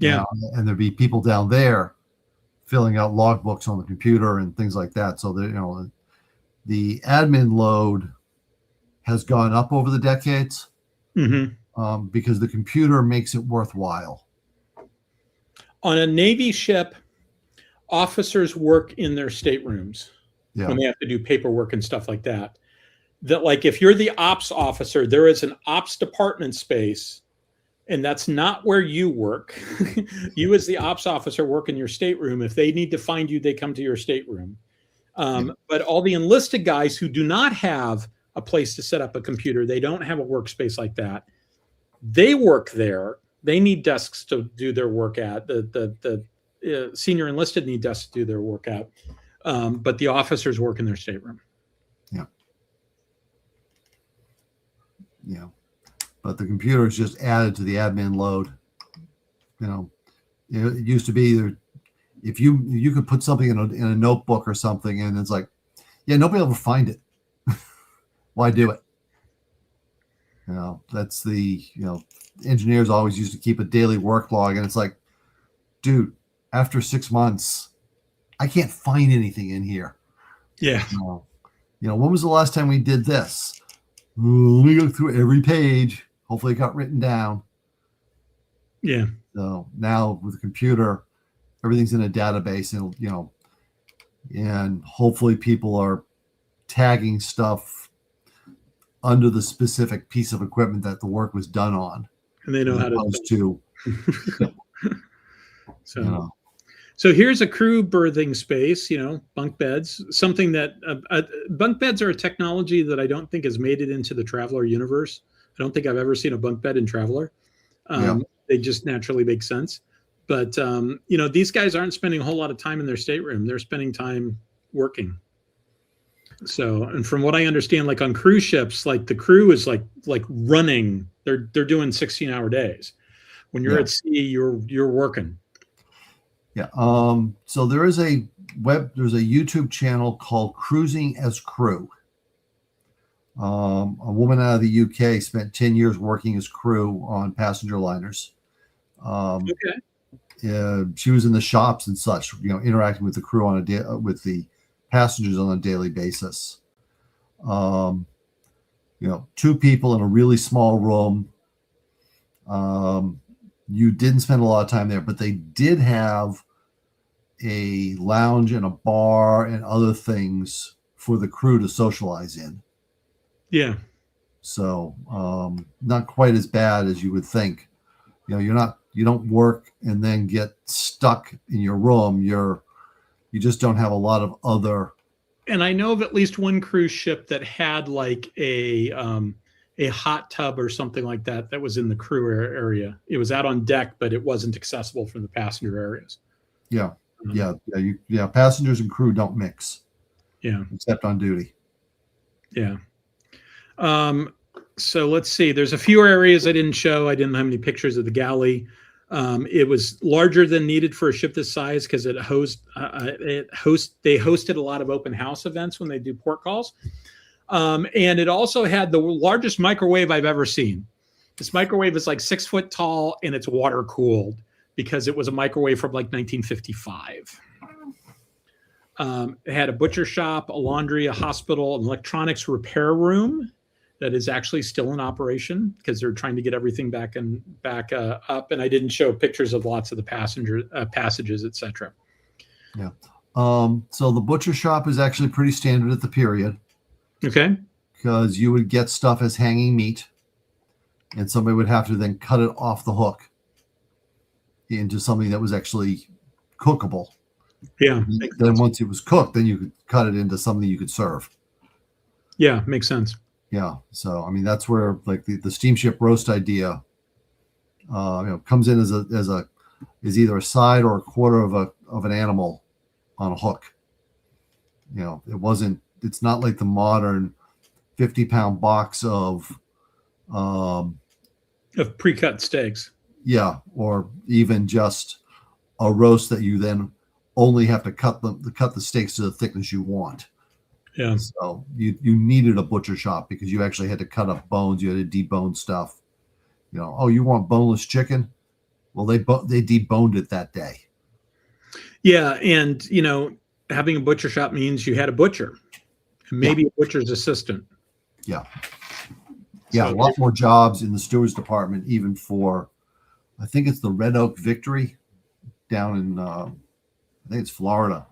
Yeah. And there'd be people down there filling out logbooks on the computer and things like that. So the admin load has gone up over the decades, mm-hmm. Because the computer makes it worthwhile. On a Navy ship, officers work in their staterooms when they have to do paperwork and stuff like that. That, like, if you're the ops officer, there is an ops department space, and that's not where you work. You as the ops officer work in your stateroom. If they need to find you, they come to your stateroom. But all the enlisted guys who do not have a place to set up a computer, they don't have a workspace like that, they work there. They need desks to do their work at. The senior enlisted need desks to do their work at, but the officers work in their stateroom. Yeah, but the computer is just added to the admin load. It used to be if you could put something in a notebook or something, and it's like, nobody will ever find it. Why do it? That's engineers always used to keep a daily work log, and it's like, dude, after 6 months, I can't find anything in here. Yeah. When was the last time we did this? Let me go through every page. Hopefully it got written down. Yeah. So now with a computer, everything's in a database, and and hopefully people are tagging stuff under the specific piece of equipment that the work was done on, And they know as how to. opposed to So, so here's a crew berthing space, bunk beds, something that bunk beds are a technology that I don't think has made it into the Traveler universe. I don't think I've ever seen a bunk bed in Traveler. They just naturally make sense. But, these guys aren't spending a whole lot of time in their stateroom. They're spending time working. So, and from what I understand, like on cruise ships, like the crew is like running. They're doing 16-hour days. When you're at sea, you're working. Yeah. So there's a YouTube channel called Cruising as Crew. A woman out of the UK spent 10 years working as crew on passenger liners. She was in the shops and such, interacting with the crew with the passengers on a daily basis. Two people in a really small room. You didn't spend a lot of time there, but they did have a lounge and a bar and other things for the crew to socialize in. Yeah. So not quite as bad as you would think. You don't work and then get stuck in your room. You just don't have a lot of other. And I know of at least one cruise ship that had like a hot tub or something like that was in the crew area. It was out on deck, but it wasn't accessible from the passenger areas. Yeah. Passengers and crew don't mix. Yeah. Except on duty. Yeah. So let's see. There's a few areas I didn't show. I didn't have any pictures of the galley. It was larger than needed for a ship this size because they hosted a lot of open house events when they do port calls. And it also had the largest microwave I've ever seen. This microwave is like 6 foot tall and it's water cooled because it was a microwave from like 1955. It had a butcher shop, a laundry, a hospital, an electronics repair room that is actually still in operation because they're trying to get everything back up. And I didn't show pictures of lots of the passages, etc. Yeah. So the butcher shop is actually pretty standard at the period. Okay. Because you would get stuff as hanging meat, and somebody would have to then cut it off the hook into something that was actually cookable. Yeah. Then once it was cooked, then you could cut it into something you could serve. Yeah, makes sense. Yeah. So I mean, that's where like the steamship roast idea, comes in as either a side or a quarter of an animal on a hook. It's not like the modern 50-pound box of pre-cut steaks. Yeah, or even just a roast that you then only have to cut the steaks to the thickness you want. Yeah. So you needed a butcher shop because you actually had to cut up bones. You had to debone stuff. You want boneless chicken? Well, they deboned it that day. Yeah, and having a butcher shop means you had a butcher, and maybe a butcher's assistant. Yeah. Yeah, so a lot more jobs in the stewards department, even for, I think it's the Red Oak Victory down in, I think it's Florida.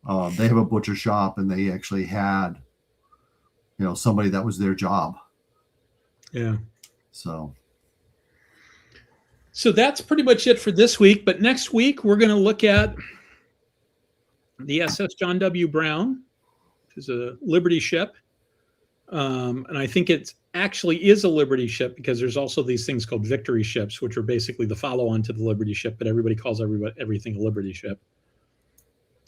They have a butcher shop, and they actually had, somebody that was their job. Yeah. So that's pretty much it for this week. But next week, we're going to look at the SS John W. Brown, which is a Liberty ship. And I think it actually is a Liberty ship because there's also these things called Victory ships, which are basically the follow-on to the Liberty ship, but everybody calls everything a Liberty ship.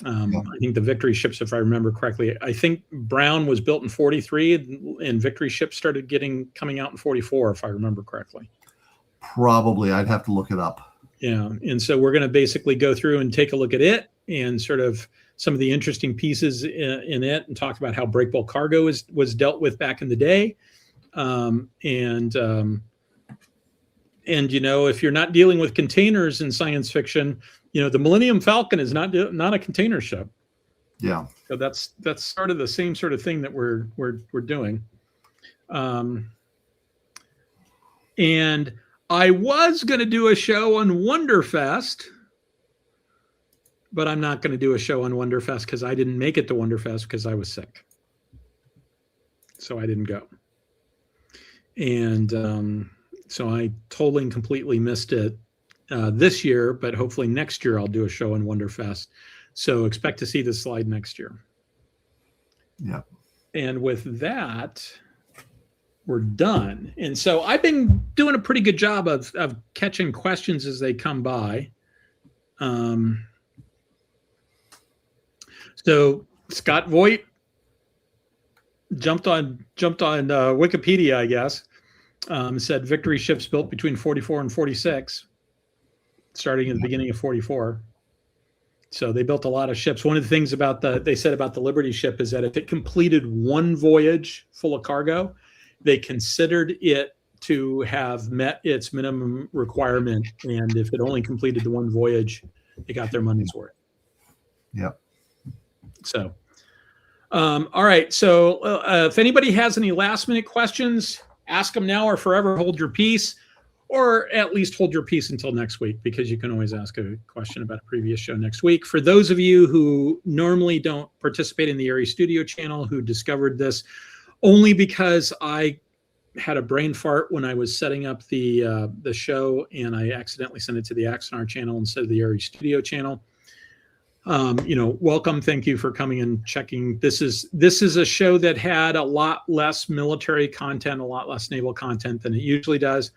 I think the Victory ships, if I remember correctly, I think Brown was built in 43 and Victory ships started coming out in 44, if I remember correctly. Probably. I'd have to look it up. Yeah. And so we're going to basically go through and take a look at it and sort of some of the interesting pieces in it and talk about how break bulk cargo was dealt with back in the day. If you're not dealing with containers in science fiction, the Millennium Falcon is not a container ship. Yeah. So that's sort of the same sort of thing that we're doing. And I was going to do a show on Wonderfest, but I'm not going to do a show on Wonderfest because I didn't make it to Wonderfest because I was sick. So I didn't go. And so I totally and completely missed it this year, but hopefully next year I'll do a show on Wonderfest. So expect to see this slide next year. Yeah. And with that, we're done. And so I've been doing a pretty good job of catching questions as they come by. So Scott Voigt jumped on Wikipedia, I guess. Said victory ships built between 44 and 46, starting at the beginning of 44. So they built a lot of ships. One of the things they said about the Liberty ship is that if it completed one voyage full of cargo, they considered it to have met its minimum requirement. And if it only completed the one voyage, they got their money's worth. Yep. So, all right. So if anybody has any last minute questions, ask them now or forever hold your peace, or at least hold your peace until next week, because you can always ask a question about a previous show next week. For those of you who normally don't participate in the Aries Studio channel, who discovered this only because I had a brain fart when I was setting up the show and I accidentally sent it to the Axonar channel instead of the Aries Studio channel. Welcome. Thank you for coming and checking. This is a show that had a lot less military content, a lot less naval content than it usually does.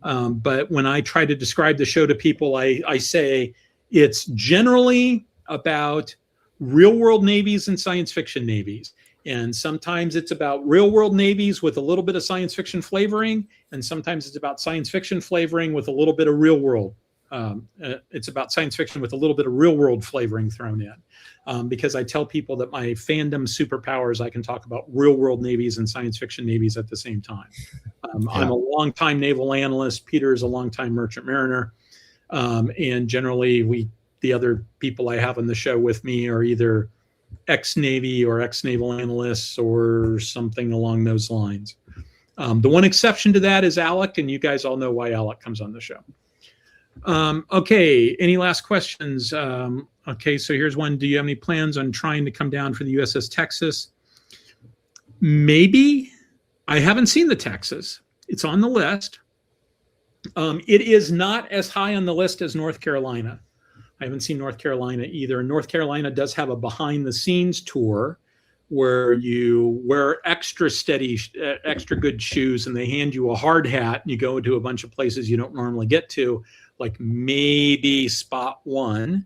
But when I try to describe the show to people, I say it's generally about real world navies and science fiction navies. And sometimes it's about real world navies with a little bit of science fiction flavoring. And sometimes it's about science fiction flavoring with a little bit of real world. It's about science fiction with a little bit of real world flavoring thrown in, because I tell people that my fandom superpowers, I can talk about real world navies and science fiction navies at the same time. I'm a longtime naval analyst. Peter is a longtime merchant mariner. And generally the other people I have on the show with me are either ex-Navy or ex-naval analysts or something along those lines. The one exception to that is Alec, and you guys all know why Alec comes on the show. Okay, any last questions? Okay, so here's one. Do you have any plans on trying to come down for the USS Texas? Maybe. I haven't seen the Texas. It's on the list. It is not as high on the list as North Carolina. I haven't seen North Carolina either. North Carolina does have a behind the scenes tour where you wear extra good shoes and they hand you a hard hat and you go to a bunch of places you don't normally get to, like maybe Spot 1,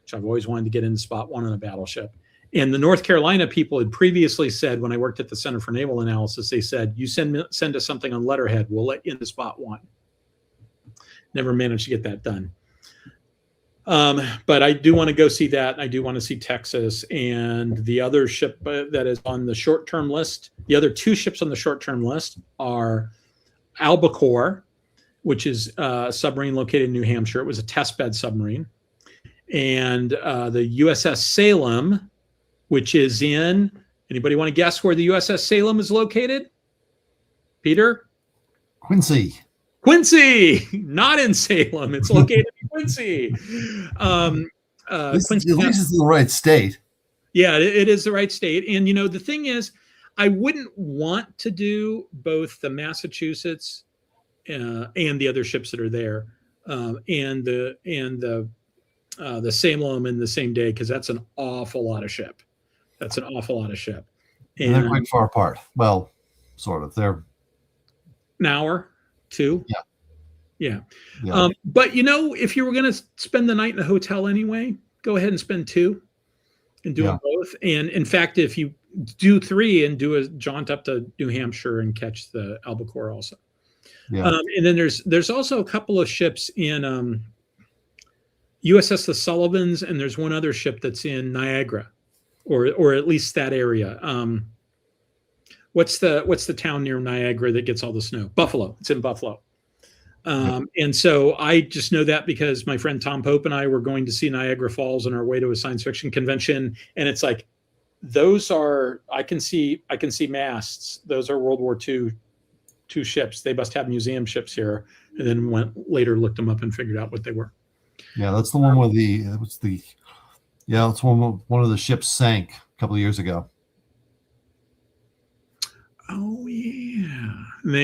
which I've always wanted to get into Spot 1 on a battleship. And the North Carolina people had previously said, when I worked at the Center for Naval Analysis, they said, you send us something on letterhead, we'll let you into Spot 1. Never managed to get that done. But I do want to go see that. I do want to see Texas. And the other ship that is on the short-term list, the other two ships on the short-term list are Albacore, which is a submarine located in New Hampshire. It was a testbed submarine. And the USS Salem, which is in, anybody want to guess where the USS Salem is located? Peter? Quincy. Quincy, not in Salem. It's located in Quincy. Quincy, at least it's the right state. Yeah, it is the right state. And, the thing is, I wouldn't want to do both the Massachusetts and the other ships that are there and the Salem in the same day, because that's an awful lot of ship. That's an awful lot of ship. And they're quite far apart. Well, sort of. They're an hour. 2. Yeah. Yeah. But if you were going to spend the night in a hotel anyway, go ahead and spend 2 and do them both. And in fact, if you do 3 and do a jaunt up to New Hampshire and catch the Albacore also. Yeah. And then there's also a couple of ships in USS the Sullivans, and there's one other ship that's in Niagara, or at least that area. What's the town near Niagara that gets all the snow? Buffalo. It's in Buffalo. And so I just know that because my friend Tom Pope and I were going to see Niagara Falls on our way to a science fiction convention. And it's like, those are, I can see masts. Those are World War II two ships. They must have museum ships here, and then later looked them up and figured out what they were. Yeah, that's the one where it's one of the ships sank a couple of years ago. Oh yeah, and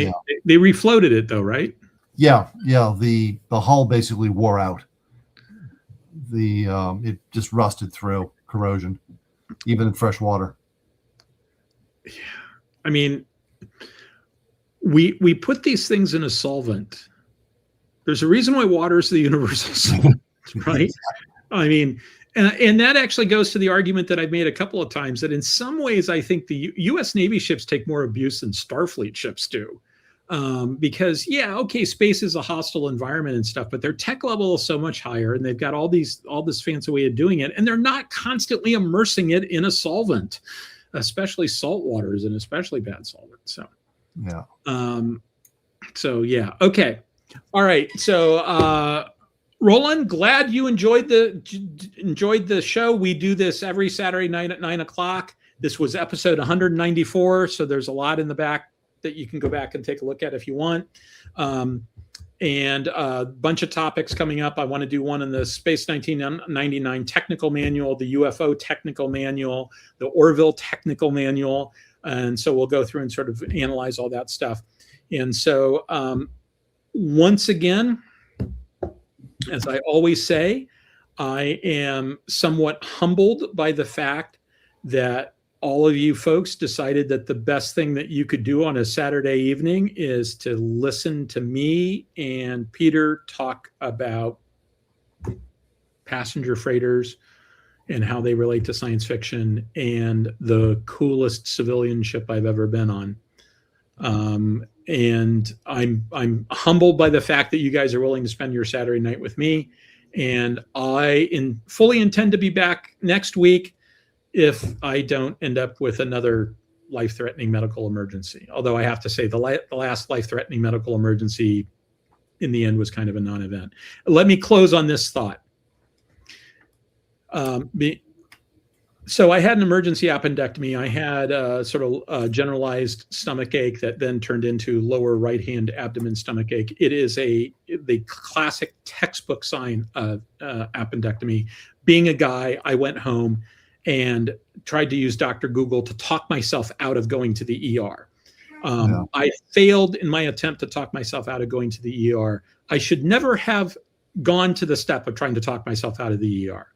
they refloated it though, right? Yeah. The hull basically wore out. It just rusted through corrosion, even in fresh water. Yeah, I mean, we put these things in a solvent. There's a reason why water is the universal solvent, right? I mean, and that actually goes to the argument that I've made a couple of times, that in some ways I think the US Navy ships take more abuse than Starfleet ships do. Because space is a hostile environment and stuff, but their tech level is so much higher, and they've got all this fancy way of doing it, and they're not constantly immersing it in a solvent, especially salt waters, and especially bad solvent. So okay, all right. So Roland, glad you enjoyed the show. We do this every Saturday night at 9 o'clock. This was episode 194, so there's a lot in the back that you can go back and take a look at if you want. And a bunch of topics coming up. I want to do one in the Space 1999 Technical Manual, the UFO Technical Manual, the Orville Technical Manual. And so we'll go through and sort of analyze all that stuff. And so once again, as I always say, I am somewhat humbled by the fact that all of you folks decided that the best thing that you could do on a Saturday evening is to listen to me and Peter talk about passenger freighters and how they relate to science fiction and the coolest civilian ship I've ever been on. And I'm humbled by the fact that you guys are willing to spend your Saturday night with me. And I fully intend to be back next week if I don't end up with another life-threatening medical emergency. Although I have to say the last life-threatening medical emergency in the end was kind of a non-event. Let me close on this thought. So I had an emergency appendectomy. I had a sort of generalized stomach ache that then turned into lower right-hand abdomen stomach ache. It is the classic textbook sign of appendectomy. Being a guy, I went home and tried to use Dr. Google to talk myself out of going to the ER. I failed in my attempt to talk myself out of going to the ER. I should never have gone to the step of trying to talk myself out of the ER.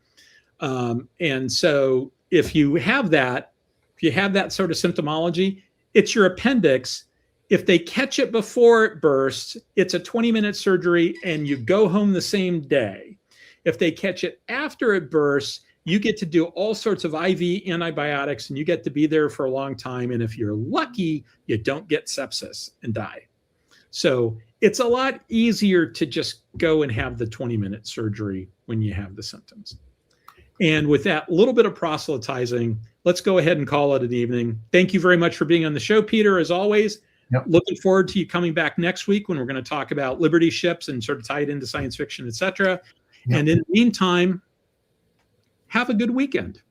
And so if you have that sort of symptomology, it's your appendix. If they catch it before it bursts, it's a 20-minute surgery and you go home the same day. If they catch it after it bursts, you get to do all sorts of IV antibiotics and you get to be there for a long time. And if you're lucky, you don't get sepsis and die. So it's a lot easier to just go and have the 20-minute surgery when you have the symptoms. And with that little bit of proselytizing, let's go ahead and call it an evening. Thank you very much for being on the show, Peter, as always. Yep. Looking forward to you coming back next week when we're going to talk about Liberty ships and sort of tie it into science fiction, et cetera. Yep. And in the meantime, have a good weekend.